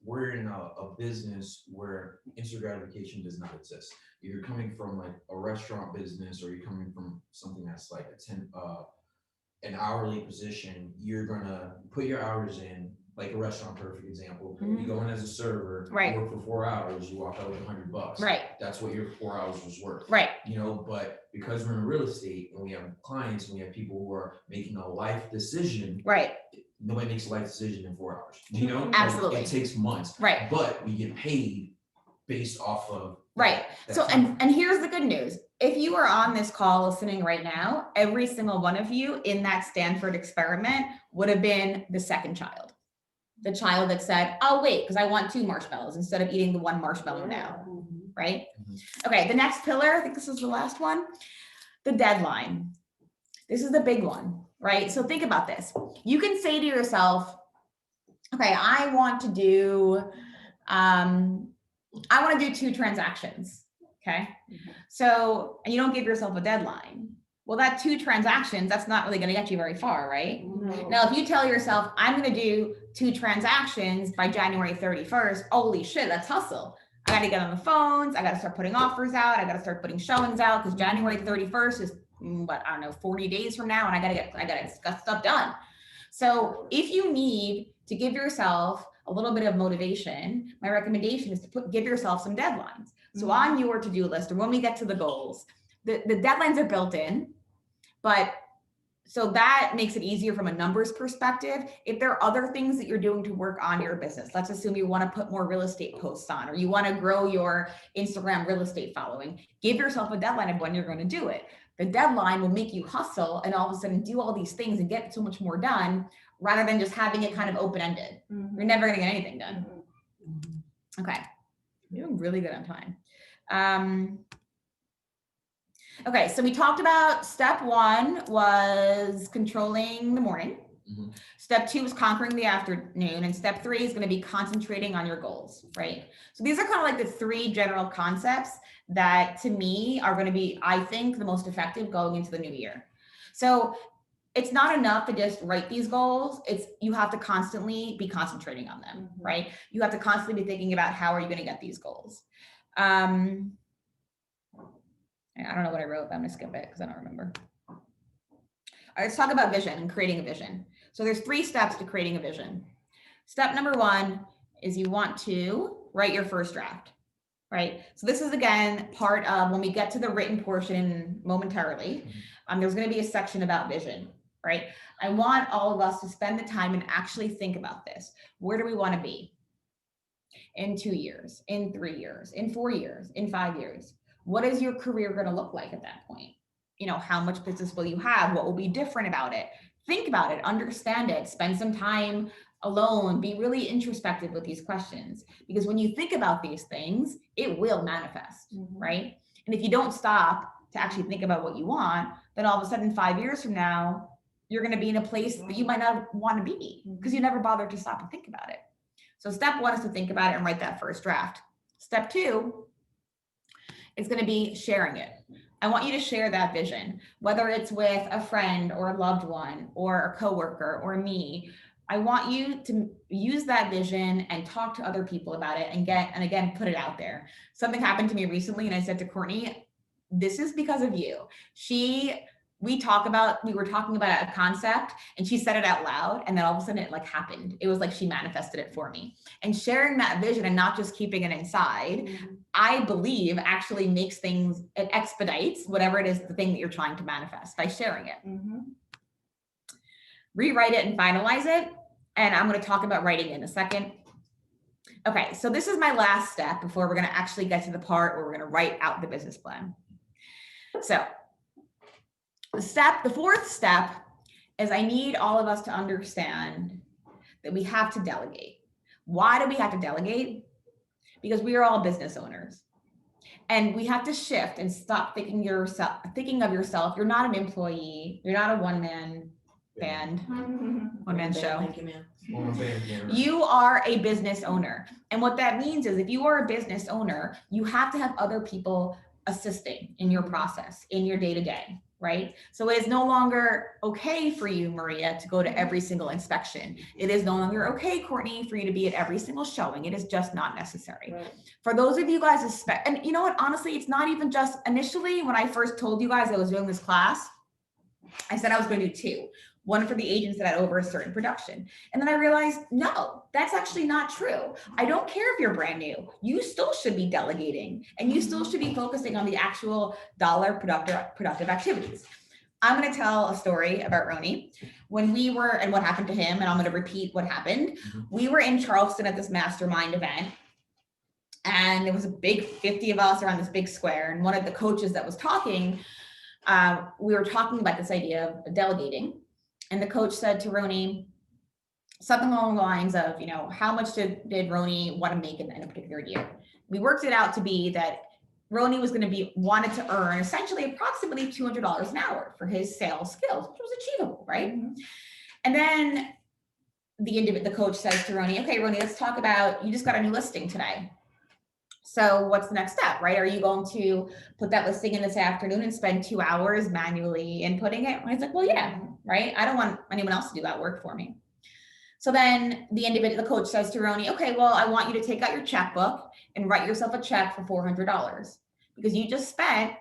we're in a business where instant gratification does not exist. You're coming from like a restaurant business, or you're coming from something that's like an hourly position. You're gonna put your hours in, like a restaurant, perfect example. You go in as a server, you work for 4 hours, you walk out with $100. Right. That's what your 4 hours was worth. Right. But because we're in real estate and we have clients and we have people who are making a life decision. Right. Nobody makes a life decision in 4 hours. Absolutely. It takes months. Right. But we get paid based off of. Right. So, and here's the good news. If you are on this call listening right now, every single one of you in that Stanford experiment would have been the second child. The child that said, oh, wait, because I want 2 marshmallows instead of eating the 1 marshmallow now, right? Okay, the next pillar, I think this is the last one, the deadline. This is the big one, right? So think about this. You can say to yourself, okay, I want to do 2 transactions, okay? So, and you don't give yourself a deadline. Well, that 2 transactions, that's not really going to get you very far, right? Now, if you tell yourself, I'm going to do 2 transactions by January 31st, holy shit, that's hustle. I got to get on the phones. I got to start putting offers out. I got to start putting showings out, because January 31st is, 40 days from now, and I got to get stuff done. So if you need to give yourself a little bit of motivation, my recommendation is to give yourself some deadlines. So on your to-do list, or when we get to the goals, the deadlines are built in. But so that makes it easier from a numbers perspective. If there are other things that you're doing to work on your business, let's assume you want to put more real estate posts on, or you want to grow your Instagram real estate following, give yourself a deadline of when you're going to do it. The deadline will make you hustle and all of a sudden do all these things and get so much more done, rather than just having it kind of open-ended. You're never going to get anything done. Okay, you're doing really good on time. Okay, so we talked about step 1 was controlling the morning. Step 2 is conquering the afternoon. And step 3 is going to be concentrating on your goals, right? So these are kind of like the 3 general concepts that to me are going to be, I think, the most effective going into the new year. So it's not enough to just write these goals. You have to constantly be concentrating on them, right? You have to constantly be thinking about how are you going to get these goals. I don't know what I wrote, but I'm gonna skip it because I don't remember. All right, let's talk about vision and creating a vision. So there's 3 steps to creating a vision. Step number 1 is you want to write your first draft, right? So this is, again, part of when we get to the written portion momentarily, there's gonna be a section about vision, right? I want all of us to spend the time and actually think about this. Where do we wanna be in 2 years, in 3 years, in 4 years, in 5 years? What is your career going to look like at that point? How much business will you have? What will be different about it? Think about it, understand it, spend some time alone, be really introspective with these questions. Because when you think about these things, it will manifest, right? And if you don't stop to actually think about what you want, then all of a sudden 5 years from now, you're going to be in a place that you might not want to be because you never bothered to stop and think about it. So step 1 is to think about it and write that first draft. Step 2, it's going to be sharing it. I want you to share that vision, whether it's with a friend or a loved one or a coworker or me. I want you to use that vision and talk to other people about it and again, put it out there. Something happened to me recently and I said to Courtney, this is because of you. We were talking about a concept and she said it out loud and then all of a sudden it like happened. It was like she manifested it for me. And sharing that vision and not just keeping it inside, I believe actually makes things, it expedites whatever it is, the thing that you're trying to manifest by sharing it. Rewrite it and finalize it. And I'm going to talk about writing in a second. Okay, so this is my last step before we're going to actually get to the part where we're going to write out the business plan. So the fourth step is I need all of us to understand that we have to delegate. Why do we have to delegate? Because we are all business owners. And we have to shift and stop thinking of yourself. You're not an employee. You're not a one-man band, one-man show. Thank you, ma'am. You are a business owner. And what that means is if you are a business owner, you have to have other people assisting in your process, in your day-to-day, right? So it is no longer okay for you, Maria, to go to every single inspection. It is no longer okay, Courtney, for you to be at every single showing. It is just not necessary. Right. For those of you guys, and you know what, honestly, it's not even just initially when I first told you guys I was doing this class, I said I was going to do 2. One for the agents that had over a certain production. And then I realized, no, that's actually not true. I don't care if you're brand new. You still should be delegating and you still should be focusing on the actual dollar productive activities. I'm going to tell a story about Roni when we were, and what happened to him. And I'm going to repeat what happened. We were in Charleston at this mastermind event. And there was a big 50 of us around this big square. And one of the coaches that was talking, we were talking about this idea of delegating. And the coach said to Roni something along the lines of, how much did Roni want to make in a particular year? We worked it out to be that Roni was going to wanted to earn essentially approximately $200 an hour for his sales skills, which was achievable, right? And then the coach says to Roni, okay, Roni, let's talk about, you just got a new listing today. So what's the next step, right? Are you going to put that listing in this afternoon and spend 2 hours manually inputting it? And I was like, well, yeah, right? I don't want anyone else to do that work for me. So then the coach says to Roni, okay, well, I want you to take out your checkbook and write yourself a check for $400 because you just spent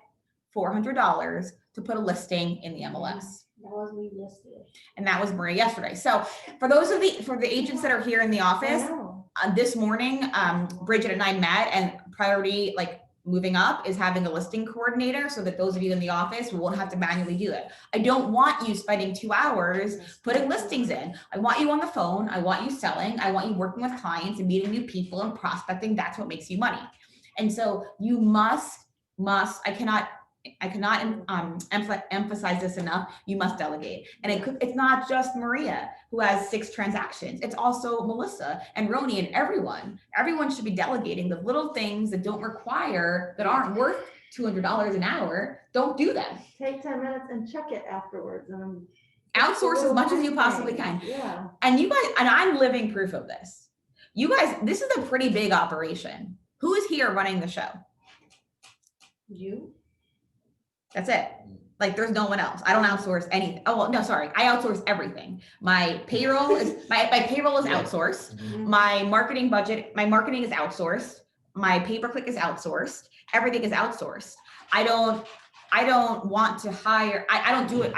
$400 to put a listing in the MLS. That was me yesterday. And that was Maria yesterday. So for the agents that are here in the office, this morning, Bridget and I met, and priority, like moving up, is having a listing coordinator so that those of you in the office won't have to manually do it. I don't want you spending 2 hours putting listings in. I want you on the phone. I want you selling. I want you working with clients and meeting new people and prospecting. That's what makes you money. And so you must, I cannot emphasize this enough. You must delegate. And it's not just Maria who has 6 transactions. It's also Melissa and Roni and everyone. Everyone should be delegating the little things that aren't worth $200 an hour. Don't do them. Take 10 minutes and check it afterwards. And outsource as much as you possibly can. Yeah. And you guys, and I'm living proof of this. You guys, this is a pretty big operation. Who is here running the show? You? That's it. Like there's no one else. I don't outsource anything. Oh, well, no, sorry. I outsource everything. My payroll is my payroll is outsourced. My marketing is outsourced. My pay-per-click is outsourced. Everything is outsourced. I don't want to hire. I don't do it.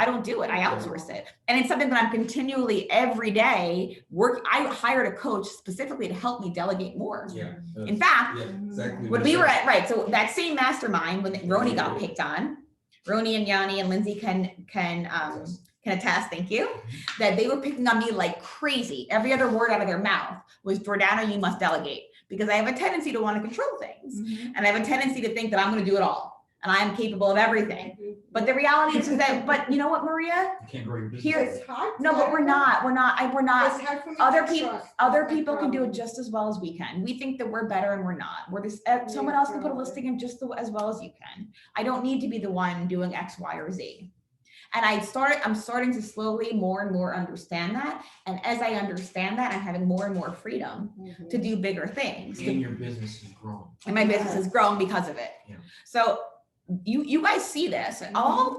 I outsource it. And it's something that I'm continually every day I hired a coach specifically to help me delegate more. Yeah. In fact, Exactly. when we were at, so that same mastermind, when Roni got picked on, Roni and Yanni and Lindsay can attest, thank you, that they were picking on me like crazy. Every other word out of their mouth was, Jordana, you must delegate. Because I have a tendency to want to control things. And I have a tendency to think that I'm going to do it all. And I am capable of everything. But the reality is that, but you know what, Maria? You can't grow your business. Here, It's hard. no, but we're not. It's hard for me Other to people, trust. other That's my people can do it problem. just as well as we can. We think that we're better and we're not. We're this, someone else can put a listing in just as well as you can. I don't need to be the one doing X, Y, or Z. And I'm starting to slowly more and more understand that. And as I understand that, I'm having more and more freedom to do bigger things. And your business is growing. And my business has grown because of it. Yeah. So you guys see this,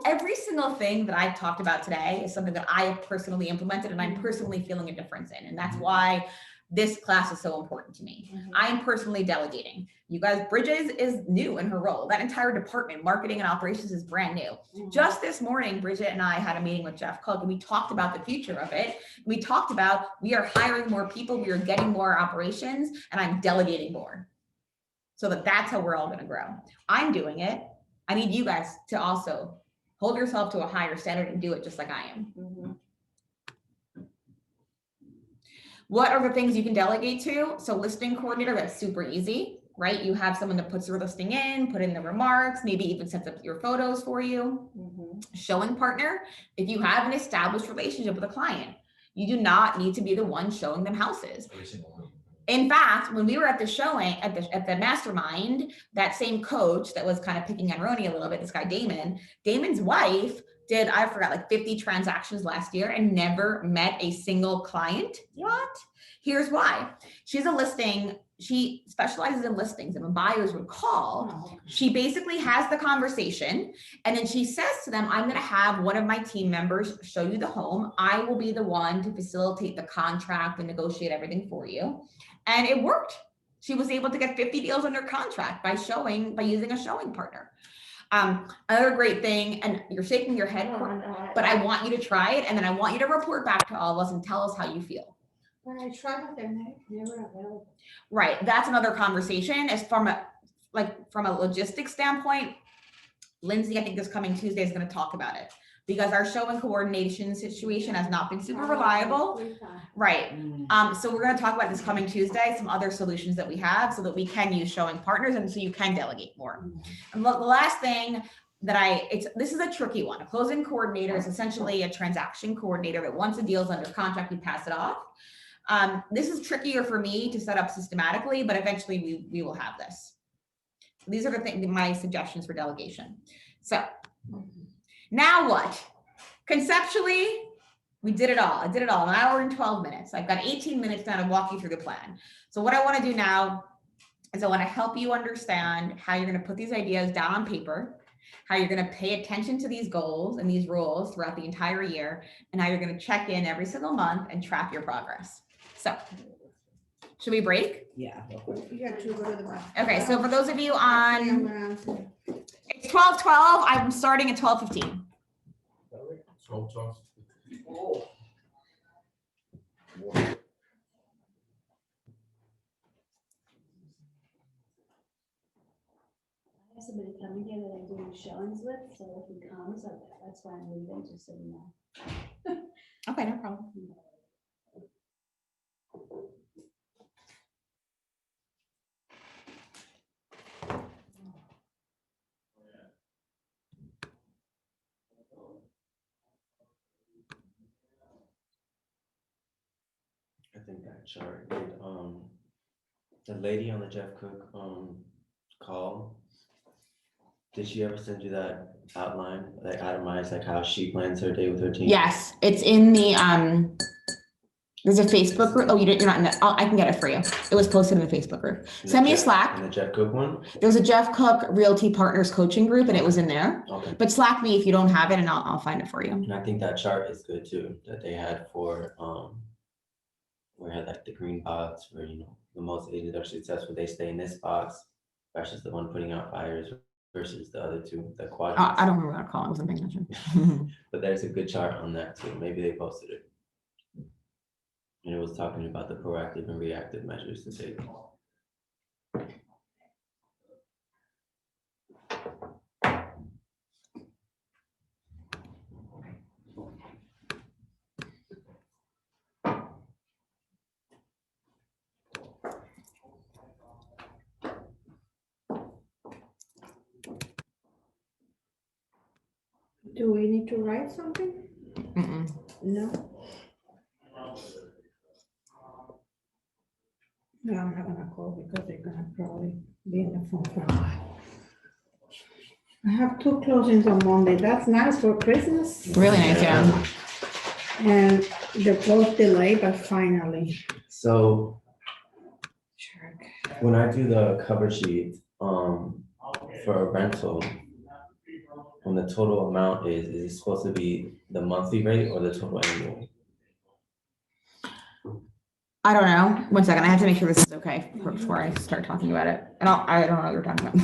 every single thing that I've talked about today is something that I have personally implemented and I'm personally feeling a difference in. And that's why this class is so important to me. I'm personally delegating. You guys, Bridget is new in her role. That entire department, marketing and operations, is brand new. Just this morning, Bridget and I had a meeting with Jeff Cook and we talked about the future of it. We talked about, we are hiring more people, we are getting more operations, and I'm delegating more. So that's how we're all gonna grow. I'm doing it. I need you guys to also hold yourself to a higher standard and do it just like I am. What are the things you can delegate to? So listing coordinator, that's super easy, right? You have someone that puts your listing in, put in the remarks, maybe even sets up your photos for you. Showing partner, if you have an established relationship with a client, you do not need to be the one showing them houses. Every single one. In fact, when we were at the showing, at the mastermind, that same coach that was kind of picking on Roni a little bit, this guy Damon's wife did, I forgot, like 50 transactions last year and never met a single client. What? Here's why. She's a listing. She specializes in listings, and when buyers would call, she basically has the conversation and then she says to them, I'm going to have one of my team members show you the home. I will be the one to facilitate the contract and negotiate everything for you. And it worked. She was able to get 50 deals under contract by using a showing partner. Another great thing, and you're shaking your head, but I want you to try it. And then I want you to report back to all of us and tell us how you feel. But I tried with their never available. Right. That's another conversation. As from a logistics standpoint, Lindsay, I think this coming Tuesday is going to talk about it because our show and coordination situation has not been super reliable. Right. So we're going to talk about this coming Tuesday, some other solutions that we have so that we can use showing partners and so you can delegate more. And the last thing that this is a tricky one. A closing coordinator is essentially a transaction coordinator that once a deal is under contract, we pass it off. This is trickier for me to set up systematically, but eventually we will have this. These are my suggestions for delegation. So now what? Conceptually, we did it all. I did it all, an hour and 12 minutes. I've got 18 minutes now to walk you through the plan. So what I want to do now is I want to help you understand how you're going to put these ideas down on paper, how you're going to pay attention to these goals and these rules throughout the entire year, and how you're going to check in every single month and track your progress. So should we break? Yeah. You got to go to the bathroom. Okay, so for those of you on, it's 12:12. I'm starting at 12:15. 12. I have somebody coming here that I'm doing showings with, so if he comes, that's why I'm leaving, just so you know. Okay, no problem. I think that chart, the lady on the Jeff Cook call, did she ever send you that outline, like itemized, like how she plans her day with her team? Yes, it's in the there's a Facebook group. Oh, you're not in that. I can get it for you. It was posted in the Facebook group. Send me a Slack. In the Jeff Cook one? There's a Jeff Cook Realty Partners coaching group and it was in there. Okay. But Slack me if you don't have it and I'll find it for you. And I think that chart is good too, that they had for where it had like the green box where, the most agents are successful, they stay in this box versus the one putting out fires versus the other two, the quadrants. I don't remember what I call it. I wasn't paying attention. But there's a good chart on that too. Maybe they posted it. And it was talking about the proactive and reactive measures to take. Do we need to write something? No. No, I'm not gonna call because they're gonna probably be in the phone for a while. I have 2 closings on Monday. That's nice for Christmas. Really nice, yeah. And they're both delayed, but finally. So when I do the cover sheet for a rental, when the total amount is it supposed to be the monthly rate or the total annual? I don't know. One second. I have to make sure this is okay before I start talking about it. And I don't know what you're talking about.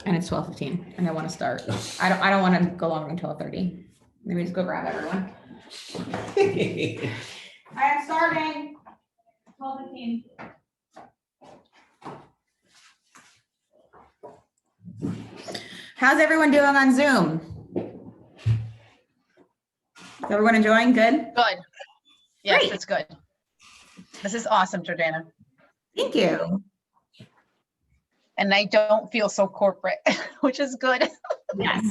And it's 12:15 and I want to start. I don't want to go longer than 12:30. Let me just go grab everyone. I am starting. 12:15. How's everyone doing on Zoom? Is everyone enjoying? Good? Good. Yes, Great. it's good. This is awesome, Jordana. Thank you. And I don't feel so corporate, which is good. Yes.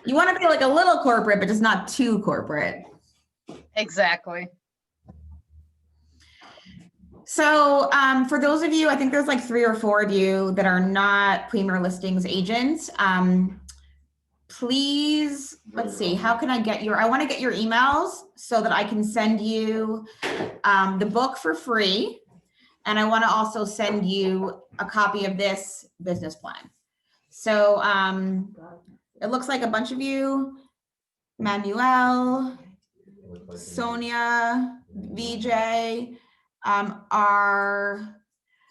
You want to be like a little corporate, but just not too corporate. Exactly. So for those of you, I think there's like 3 or 4 of you that are not Premier Listings agents. Please, let's see, how can I get I want to get your emails so that I can send you the book for free. And I want to also send you a copy of this business plan. So it looks like a bunch of you, Manuel, Sonia, VJ, are.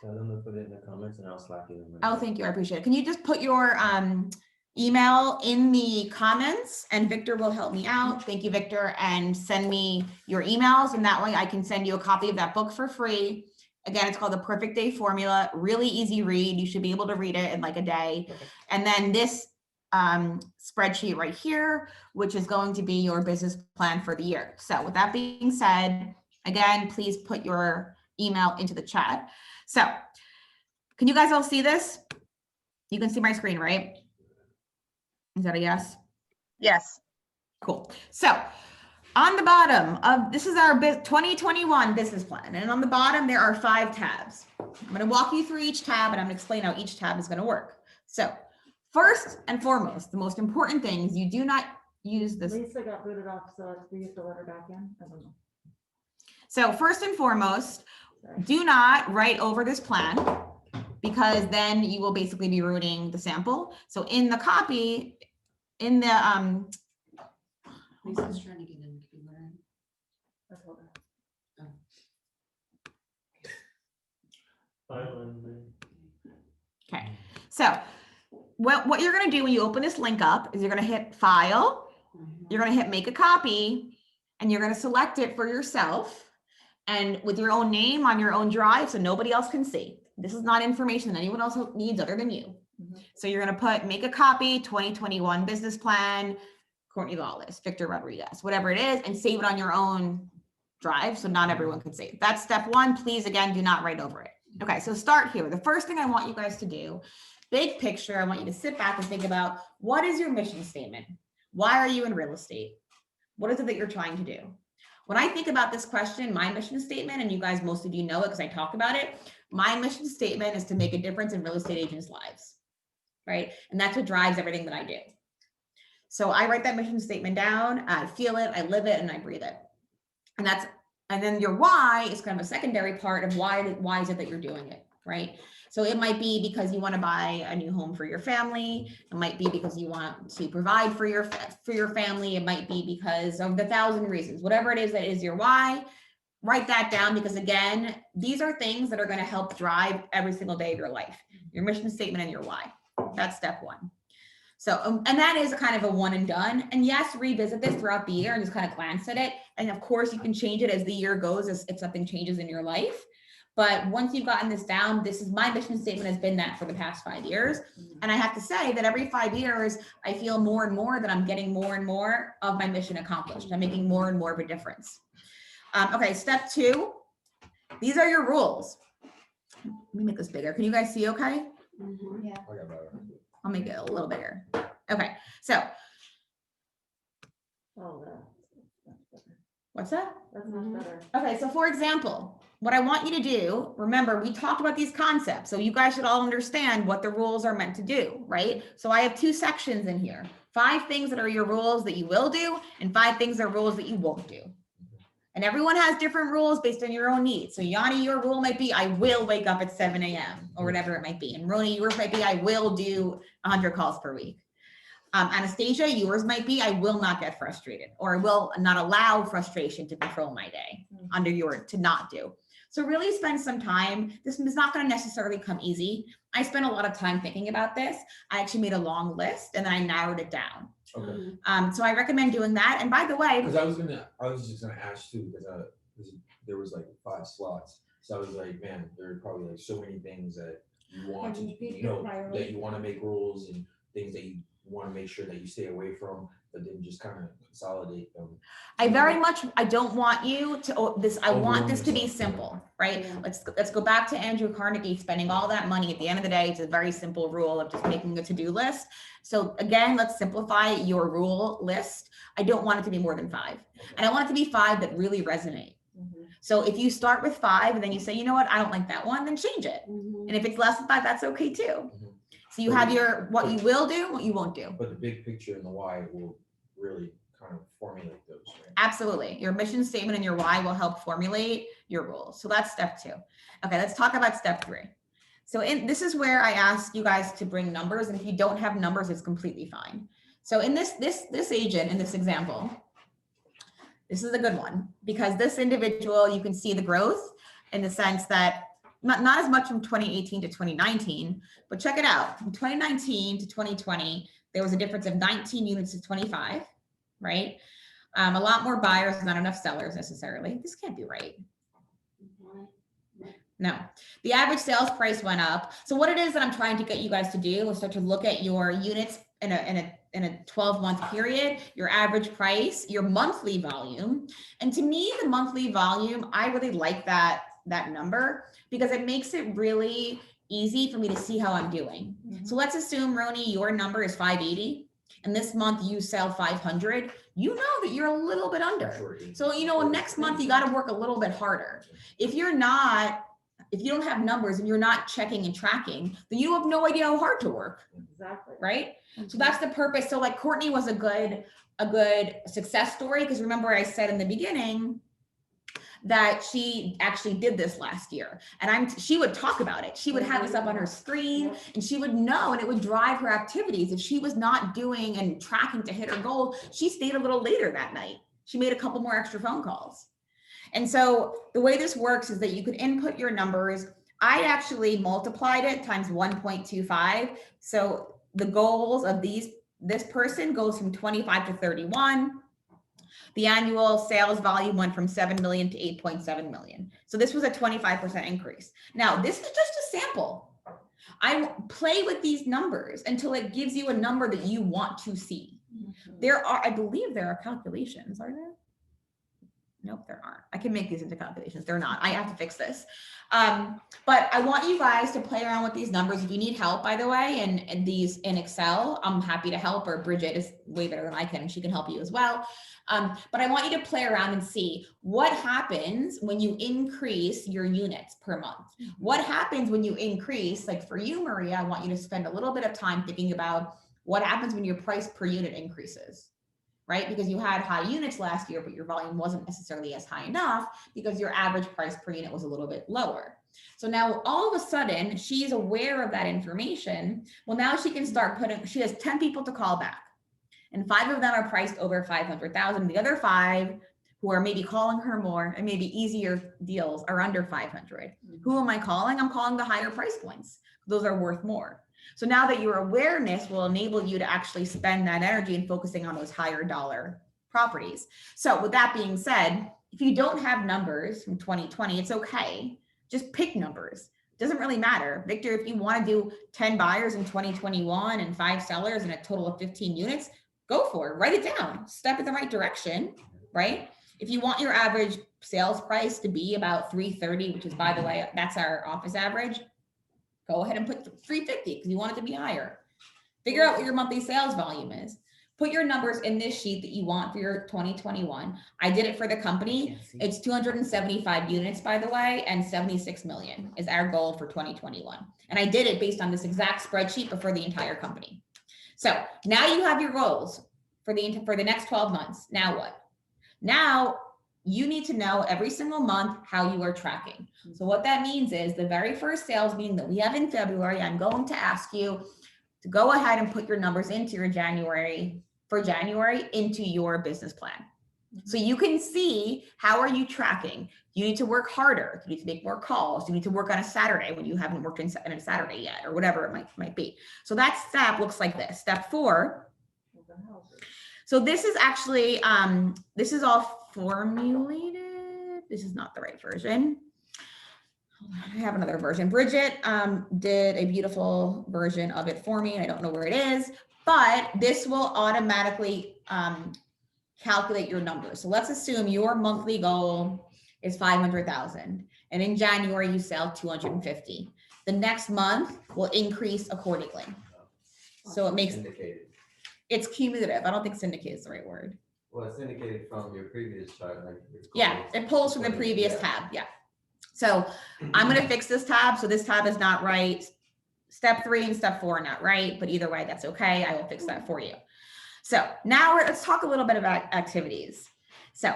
Tell them to put it in the comments and I'll Slack you. Oh, thank you. I appreciate it. Can you just put your email in the comments and Victor will help me out. Thank you, Victor. And send me your emails and that way I can send you a copy of that book for free. Again, it's called The Perfect Day Formula. Really easy read. You should be able to read it in like a day. And then this spreadsheet right here, which is going to be your business plan for the year. So with that being said, again, please put your email into the chat. So can you guys all see this? You can see my screen, right? Is that a yes? Yes. Cool. So on the bottom of, this is our 2021 business plan. And on the bottom, there are 5 tabs. I'm going to walk you through each tab and I'm going to explain how each tab is going to work. So first and foremost, the most important thing is you do not use this. Lisa got booted off, so we have to let her back in. I don't know. So first and foremost, Sorry. do not write over this plan because then you will basically be ruining the sample. So in the copy, in the, Lisa's trying to get in. Can you let her in? I told her. okay. So what you're going to do when you open this link up is you're going to hit file, you're going to hit make a copy, and you're going to select it for yourself and with your own name on your own drive so nobody else can see. This is not information that anyone else needs other than you. So you're going to put make a copy, 2021 business plan, Courtney Lawless, Victor Rodriguez, whatever it is, and save it on your own drive so not everyone can see it. That's step 1. Please, again, do not write over it. Okay, so start here. The first thing I want you guys to do, big picture, I want you to sit back and think about what is your mission statement? Why are you in real estate? What is it that you're trying to do? When I think about this question, my mission statement, and you guys, most of you know it because I talk about it, my mission statement is to make a difference in real estate agents' lives, right? And that's what drives everything that I do. So I write that mission statement down, I feel it, I live it, and I breathe it. And then your why is kind of a secondary part of why is it that you're doing it, right? So it might be because you want to buy a new home for your family. It might be because you want to provide for your family. It might be because of the 1,000 reasons, whatever it is that is your why. Write that down because again, these are things that are going to help drive every single day of your life. Your mission statement and your why. That's step 1. So, and that is kind of a one and done. And yes, revisit this throughout the year and just kind of glance at it. And of course you can change it as the year goes, if something changes in your life. But once you've gotten this down, this is my mission statement has been that for the past 5 years. And I have to say that every 5 years, I feel more and more that I'm getting more and more of my mission accomplished. I'm making more and more of a difference. Okay, step 2, these are your rules. Let me make this bigger. Can you guys see okay? Yeah. I'll make it a little bigger. Okay, so Oh, that's better. what's that? That's much better. Okay, so for example, what I want you to do, remember, we talked about these concepts, so you guys should all understand what the rules are meant to do, right? So I have 2 sections in here, 5 things that are your rules that you will do, and 5 things that are rules that you won't do. And everyone has different rules based on your own needs. So Yanni, your rule might be, I will wake up at 7 a.m. or whatever it might be. And Roni, yours might be, I will do 100 calls per week. Anastasia, yours might be, I will not get frustrated, or I will not allow frustration to control my day under your to not do. So really spend some time. This is not going to necessarily come easy. I spent a lot of time thinking about this. I actually made a long list and then I narrowed it down. Okay. So I recommend doing that. And by the way, Because I was just gonna ask too, because there was like 5 slots. So I was like, man, there are probably like so many things that you want to, Can you pick you your know, priority? that you want to make rules and things that you want to make sure that you stay away from, but then just kind of consolidate them. I don't want you to, I want this to be yourself. simple, right? Yeah. Let's go back to Andrew Carnegie spending all that money. At the end of the day, it's a very simple rule of just making a to-do list. So again, let's simplify your rule list. I don't want it to be more than 5. And I want it to be 5 that really resonate. So if you start with 5 and then you say, you know what, I don't like that one, then change it. And if it's less than 5, that's okay too. So you have your, what you will do, what you won't do. But the big picture and the why will really kind of formulate those, right? Absolutely. Your mission statement and your why will help formulate your rules. So that's step 2. Okay, let's talk about step 3. So this is where I ask you guys to bring numbers, and if you don't have numbers, it's completely fine. So in this agent, in this example, this is a good one because this individual, you can see the growth in the sense that not as much from 2018 to 2019, but check it out. From 2019 to 2020, there was a difference of 19 units to 25, right? A lot more buyers, not enough sellers necessarily. This can't be right. No, the average sales price went up. So what it is that I'm trying to get you guys to do is start to look at your units in a 12-month period, your average price, your monthly volume. And to me, the monthly volume, I really like that number because it makes it really easy for me to see how I'm doing. So let's assume, Roni, your number is 580 and this month you sell 500. You know that you're a little bit under. So, you know, next month you got to work a little bit harder. If you don't have numbers and you're not checking and tracking, then you have no idea how hard to work. Exactly. Right? So that's the purpose. So like Courtney was a good success story because remember I said in the beginning that she actually did this last year and she would talk about it. She would have us up on her screen and she would know, and it would drive her activities. If she was not doing and tracking to hit her goal, she stayed a little later that night. She made a couple more extra phone calls. And so the way this works is that you could input your numbers. I actually multiplied it times 1.25. So the goals of this person goes from 25 to 31. The annual sales volume went from 7 million to 8.7 million. So this was a 25% increase. Now, this is just a sample. I play with these numbers until it gives you a number that you want to see. I believe there are calculations, are there? Nope, there aren't. I can make these into calculations. They're not. I have to fix this. But I want you guys to play around with these numbers. If you need help, by the way, and these in Excel, I'm happy to help, or Bridget is way better than I can, and she can help you as well. But I want you to play around and see what happens when you increase your units per month. What happens when you increase, like for you, Maria, I want you to spend a little bit of time thinking about what happens when your price per unit increases. Right? Because you had high units last year, but your volume wasn't necessarily as high enough because your average price per unit was a little bit lower. So now all of a sudden she's aware of that information. Well, now she can start she has 10 people to call back and 5 of them are priced over 500,000. The other 5 who are maybe calling her more and maybe easier deals are under 500. Who am I calling? I'm calling the higher price points. Those are worth more. So now that your awareness will enable you to actually spend that energy and focusing on those higher dollar properties. So with that being said, if you don't have numbers from 2020, it's okay. Just pick numbers. Doesn't really matter. Victor, if you want to do 10 buyers in 2021 and 5 sellers and a total of 15 units, go for it. Write it down. Step in the right direction, right? If you want your average sales price to be about 330, which is, by the way, that's our office average, go ahead and put 350 because you want it to be higher. Figure out what your monthly sales volume is. Put your numbers in this sheet that you want for your 2021. I did it for the company. It's 275 units, by the way, and 76 million is our goal for 2021. And I did it based on this exact spreadsheet, but for the entire company. So now you have your goals for the next 12 months. Now what? Now you need to know every single month how you are tracking. So what that means is the very first sales meeting that we have in February, I'm going to ask you to go ahead and put your numbers into your January into your business plan. So you can see, how are you tracking? You need to work harder. You need to make more calls. You need to work on a Saturday when you haven't worked in a Saturday yet, or whatever it might be. So that step looks like this. Step 4. So this is actually, this is all formulated. This is not the right version. I have another version. Bridget did a beautiful version of it for me, and I don't know where it is, but this will automatically calculate your numbers. So let's assume your monthly goal is 500,000, and in January you sell 250. The next month will increase accordingly. So it makes it's cumulative. I don't think syndicate is the right word. Well, it's indicated from your previous chart, like. Yeah, it pulls from the previous tab. Yeah. So I'm going to fix this tab. So this tab is not right. Step 3 and step 4 are not right, but either way, that's okay. I will fix that for you. So now let's talk a little bit about activities. So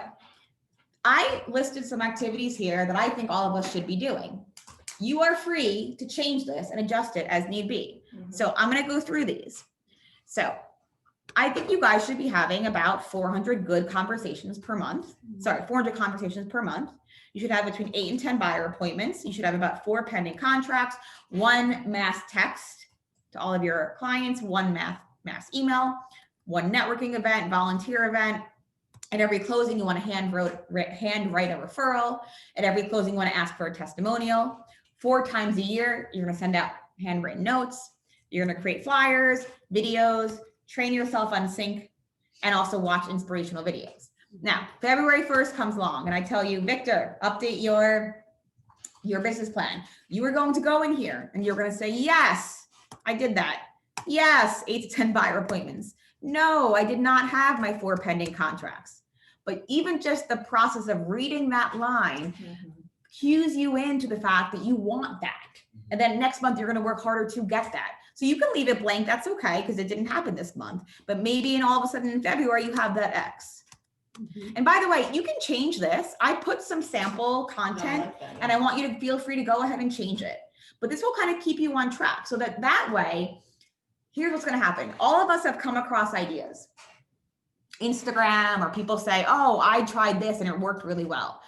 I listed some activities here that I think all of us should be doing. You are free to change this and adjust it as need be. So I'm going to go through these. So I think you guys should be having about 400 good conversations per month. Sorry, 400 conversations per month. You should have between 8 and 10 buyer appointments. You should have about 4 pending contracts, 1 mass text to all of your clients, 1 mass email, 1 networking event, volunteer event. At every closing, you want to hand write a referral. At every closing, you want to ask for a testimonial. 4 times a year, you're going to send out handwritten notes. You're going to create flyers, videos, train yourself on sync, and also watch inspirational videos. Now, February 1st comes along and I tell you, Victor, update your business plan. You are going to go in here and you're going to say, yes, I did that. Yes, 8 to 10 buyer appointments. No, I did not have my 4 pending contracts. But even just the process of reading that line cues you into the fact that you want that. And then next month, you're going to work harder to get that. So you can leave it blank. That's okay, because it didn't happen this month. But maybe in all of a sudden in February, you have that X. And by the way, you can change this. I put some sample content and I want you to feel free to go ahead and change it. But this will kind of keep you on track so that way, here's what's going to happen. All of us have come across ideas. Instagram, or people say, oh, I tried this and it worked really well.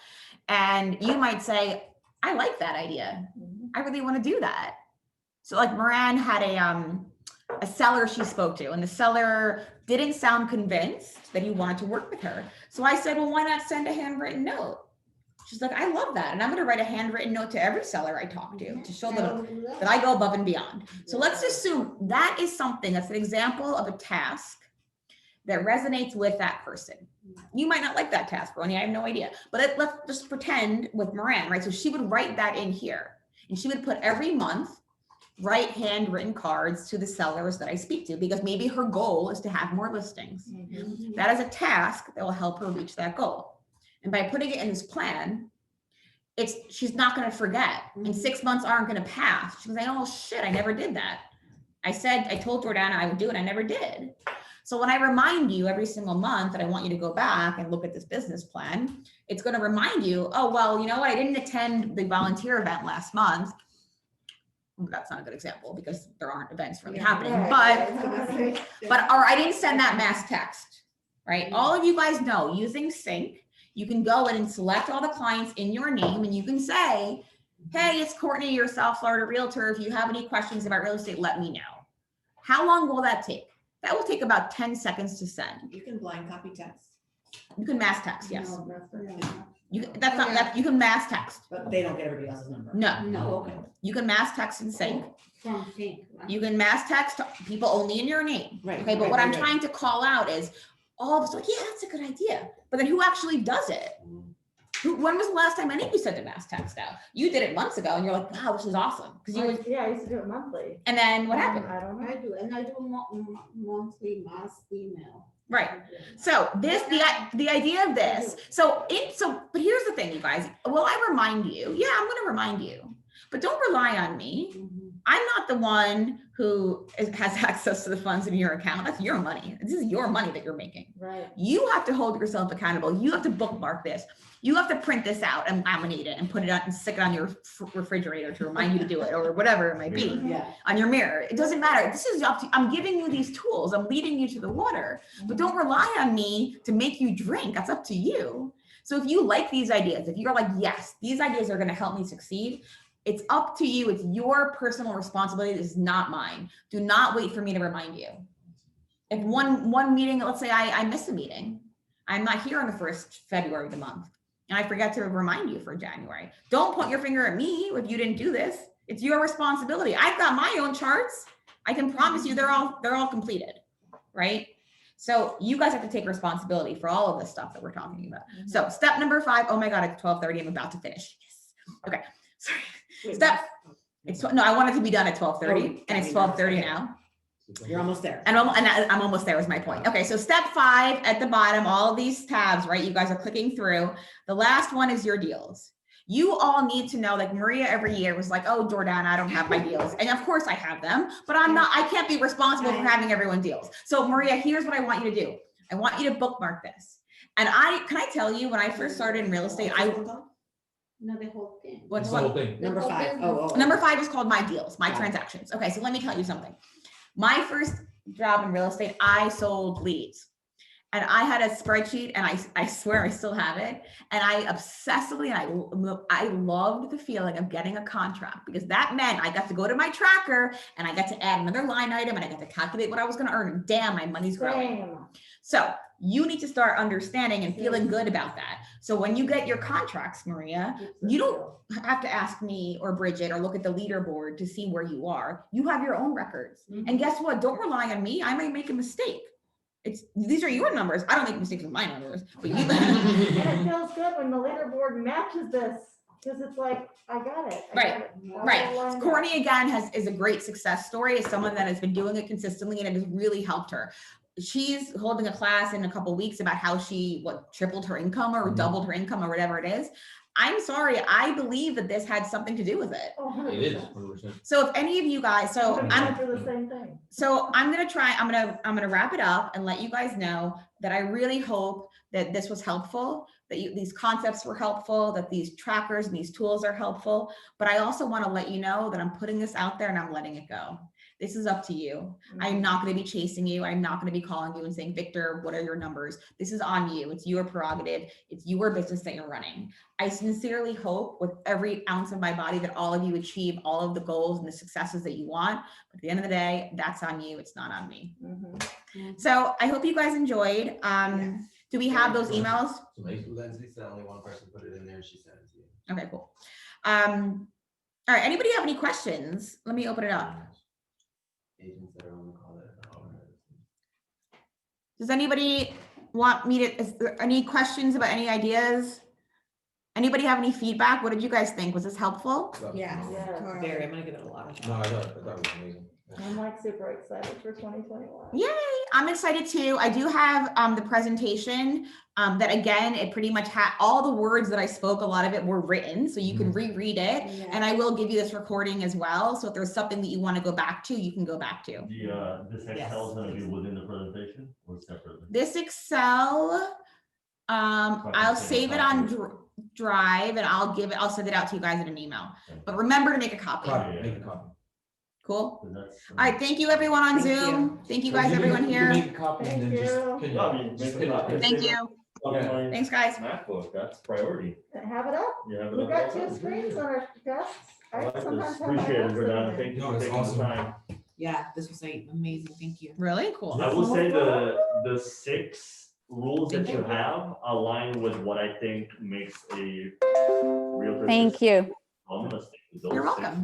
And you might say, I like that idea. I really want to do that. So like Moran had a seller she spoke to, and the seller didn't sound convinced that he wanted to work with her. So I said, well, why not send a handwritten note? She's like, I love that. And I'm going to write a handwritten note to every seller I talk to show them that I go above and beyond. So let's assume that is something that's an example of a task that resonates with that person. You might not like that task, Ronnie, I have no idea. But let's just pretend with Moran, right? So she would write that in here, and she would put every month, write handwritten cards to the sellers that I speak to, because maybe her goal is to have more listings. That is a task that will help her reach that goal. And by putting it in this plan, she's not going to forget. And 6 months aren't going to pass. She's like, oh shit, I never did that. I told Jordana I would do it, I never did. So when I remind you every single month that I want you to go back and look at this business plan, it's going to remind you, oh, well, you know what? I didn't attend the volunteer event last month. That's not a good example because there aren't events really happening, or I didn't send that mass text, right? All of you guys know, using Sync, you can go in and select all the clients in your name, and you can say, hey, it's Courtney, your South Florida realtor. If you have any questions about real estate, let me know. How long will that take? That will take about 10 seconds to send. You can blind copy text. You can mass text, yes. You can mass text. But they don't get everybody else's number. No. Okay. You can mass text and Sync. From Sync, right? You can mass text people only in your name. Right. Okay, but what I'm trying to call out is all of us like, yeah, that's a good idea. But then who actually does it? When was the last time any of you sent a mass text out? You did it months ago and you're like, wow, this is awesome. Because you I used to do it monthly. And then what happened? I don't know. I do, and I do monthly mass email. Right. So the idea of this, but here's the thing, you guys. Will I remind you? Yeah, I'm going to remind you, but don't rely on me. I'm not the one who has access to the funds in your account. That's your money. This is your money that you're making. Right. You have to hold yourself accountable. You have to bookmark this. You have to print this out and laminate it and put it on and stick it on your refrigerator to remind you to do it or whatever it might be. Yeah. On your mirror. It doesn't matter. This is up to, I'm giving you these tools. I'm leading you to the water, but don't rely on me to make you drink. That's up to you. So if you like these ideas, if you're like, yes, these ideas are going to help me succeed, it's up to you. It's your personal responsibility. This is not mine. Do not wait for me to remind you. If one meeting, let's say I miss a meeting, I'm not here on the first February of the month, and I forget to remind you for January. Don't point your finger at me if you didn't do this. It's your responsibility. I've got my own charts. I can promise you they're all completed, right? So you guys have to take responsibility for all of this stuff that we're talking about. So step number 5, oh my God, it's 12:30. I'm about to finish. Yes. Okay. Sorry. I want it to be done at 12:30 and it's 12:30 now. You're almost there. And I'm almost there is my point. Okay, so step 5 at the bottom, all of these tabs, right? You guys are clicking through. The last one is your deals. You all need to know, like Maria every year was like, oh, Jordana, I don't have my deals. And of course I have them, but I can't be responsible for having everyone deals. So Maria, here's what I want you to do. I want you to bookmark this. And can I tell you, when I first started in real estate, No, the whole thing. what's The whole what? thing. Number 5. Number 5 is called my deals, my Got it. transactions. Okay, so let me tell you something. My first job in real estate, I sold leads. And I had a spreadsheet, and I swear I still have it. And I obsessively, and I loved the feeling of getting a contract, because that meant I got to go to my tracker and I got to add another line item and I got to calculate what I was going to earn. Damn, my money's growing. Same. So you need to start understanding and feeling good about that. So when you get your contracts, Maria, you don't have to ask me or Bridget or look at the leaderboard to see where you are. You have your own records. And guess what? Don't rely on me. I may make a mistake. These are your numbers. I don't make mistakes with my numbers, but you. And it feels good when the leaderboard matches this, because it's like, I got it. Right. Courtney again is a great success story. Is someone that has been doing it consistently, and it has really helped her. She's holding a class in a couple of weeks about how she tripled her income or doubled her income or whatever it is. I'm sorry, I believe that this had something to do with it. Oh, It is. 100%. So if any of you guys, I'm gonna do the same thing. So I'm gonna wrap it up and let you guys know that I really hope that this was helpful, that these concepts were helpful, that these trackers and these tools are helpful. But I also want to let you know that I'm putting this out there and I'm letting it go. This is up to you. I'm not going to be chasing you. I'm not going to be calling you and saying, Victor, what are your numbers? This is on you. It's your prerogative. It's your business that you're running. I sincerely hope with every ounce of my body that all of you achieve all of the goals and the successes that you want. But at the end of the day, that's on you. It's not on me. So I hope you guys enjoyed. Do we have those emails? Lindsay said only one person put it in there. She sent it to you. Okay, cool. All right, anybody have any questions? Let me open it up. Agents that are on the call that Does anybody want me to, is there any questions about any ideas? Anybody have any feedback? What did you guys think? Was this helpful? Yeah. Very, I'm gonna give it a lot of No, time. I thought it was amazing. I'm like super excited for 2021. Yay, I'm excited too. I do have the presentation that again, it pretty much had all the words that I spoke, a lot of it were written, so you can reread it. Yeah. And I will give you this recording as well. So if there's something that you want to go back to, you can go back to. This Excel is gonna be within the presentation or separately? This Excel, I'll save it on Drive and I'll send it out to you guys in an email. But remember to make a copy. Make a copy. Cool. So that's, All right, thank you everyone on Thank Zoom. Thank you guys, You can- everyone you can here. Make a copy and Thank then just you. pin it. No, I mean, Just make pin a it. copy. Thank you. Online Thanks, guys. MacBook, that's priority. And have it up. You have it We up got all the 2 time. screens on our desks. I I like this. sometimes have my Appreciate it, notes in Jordana. there. Thank you No, for it's taking the awesome. time. Yeah, this was amazing. Thank you. Really cool. I will say the 6 rules that you have align with what I think makes a realtor. Thank you. I'm gonna stick with those You're 6 welcome.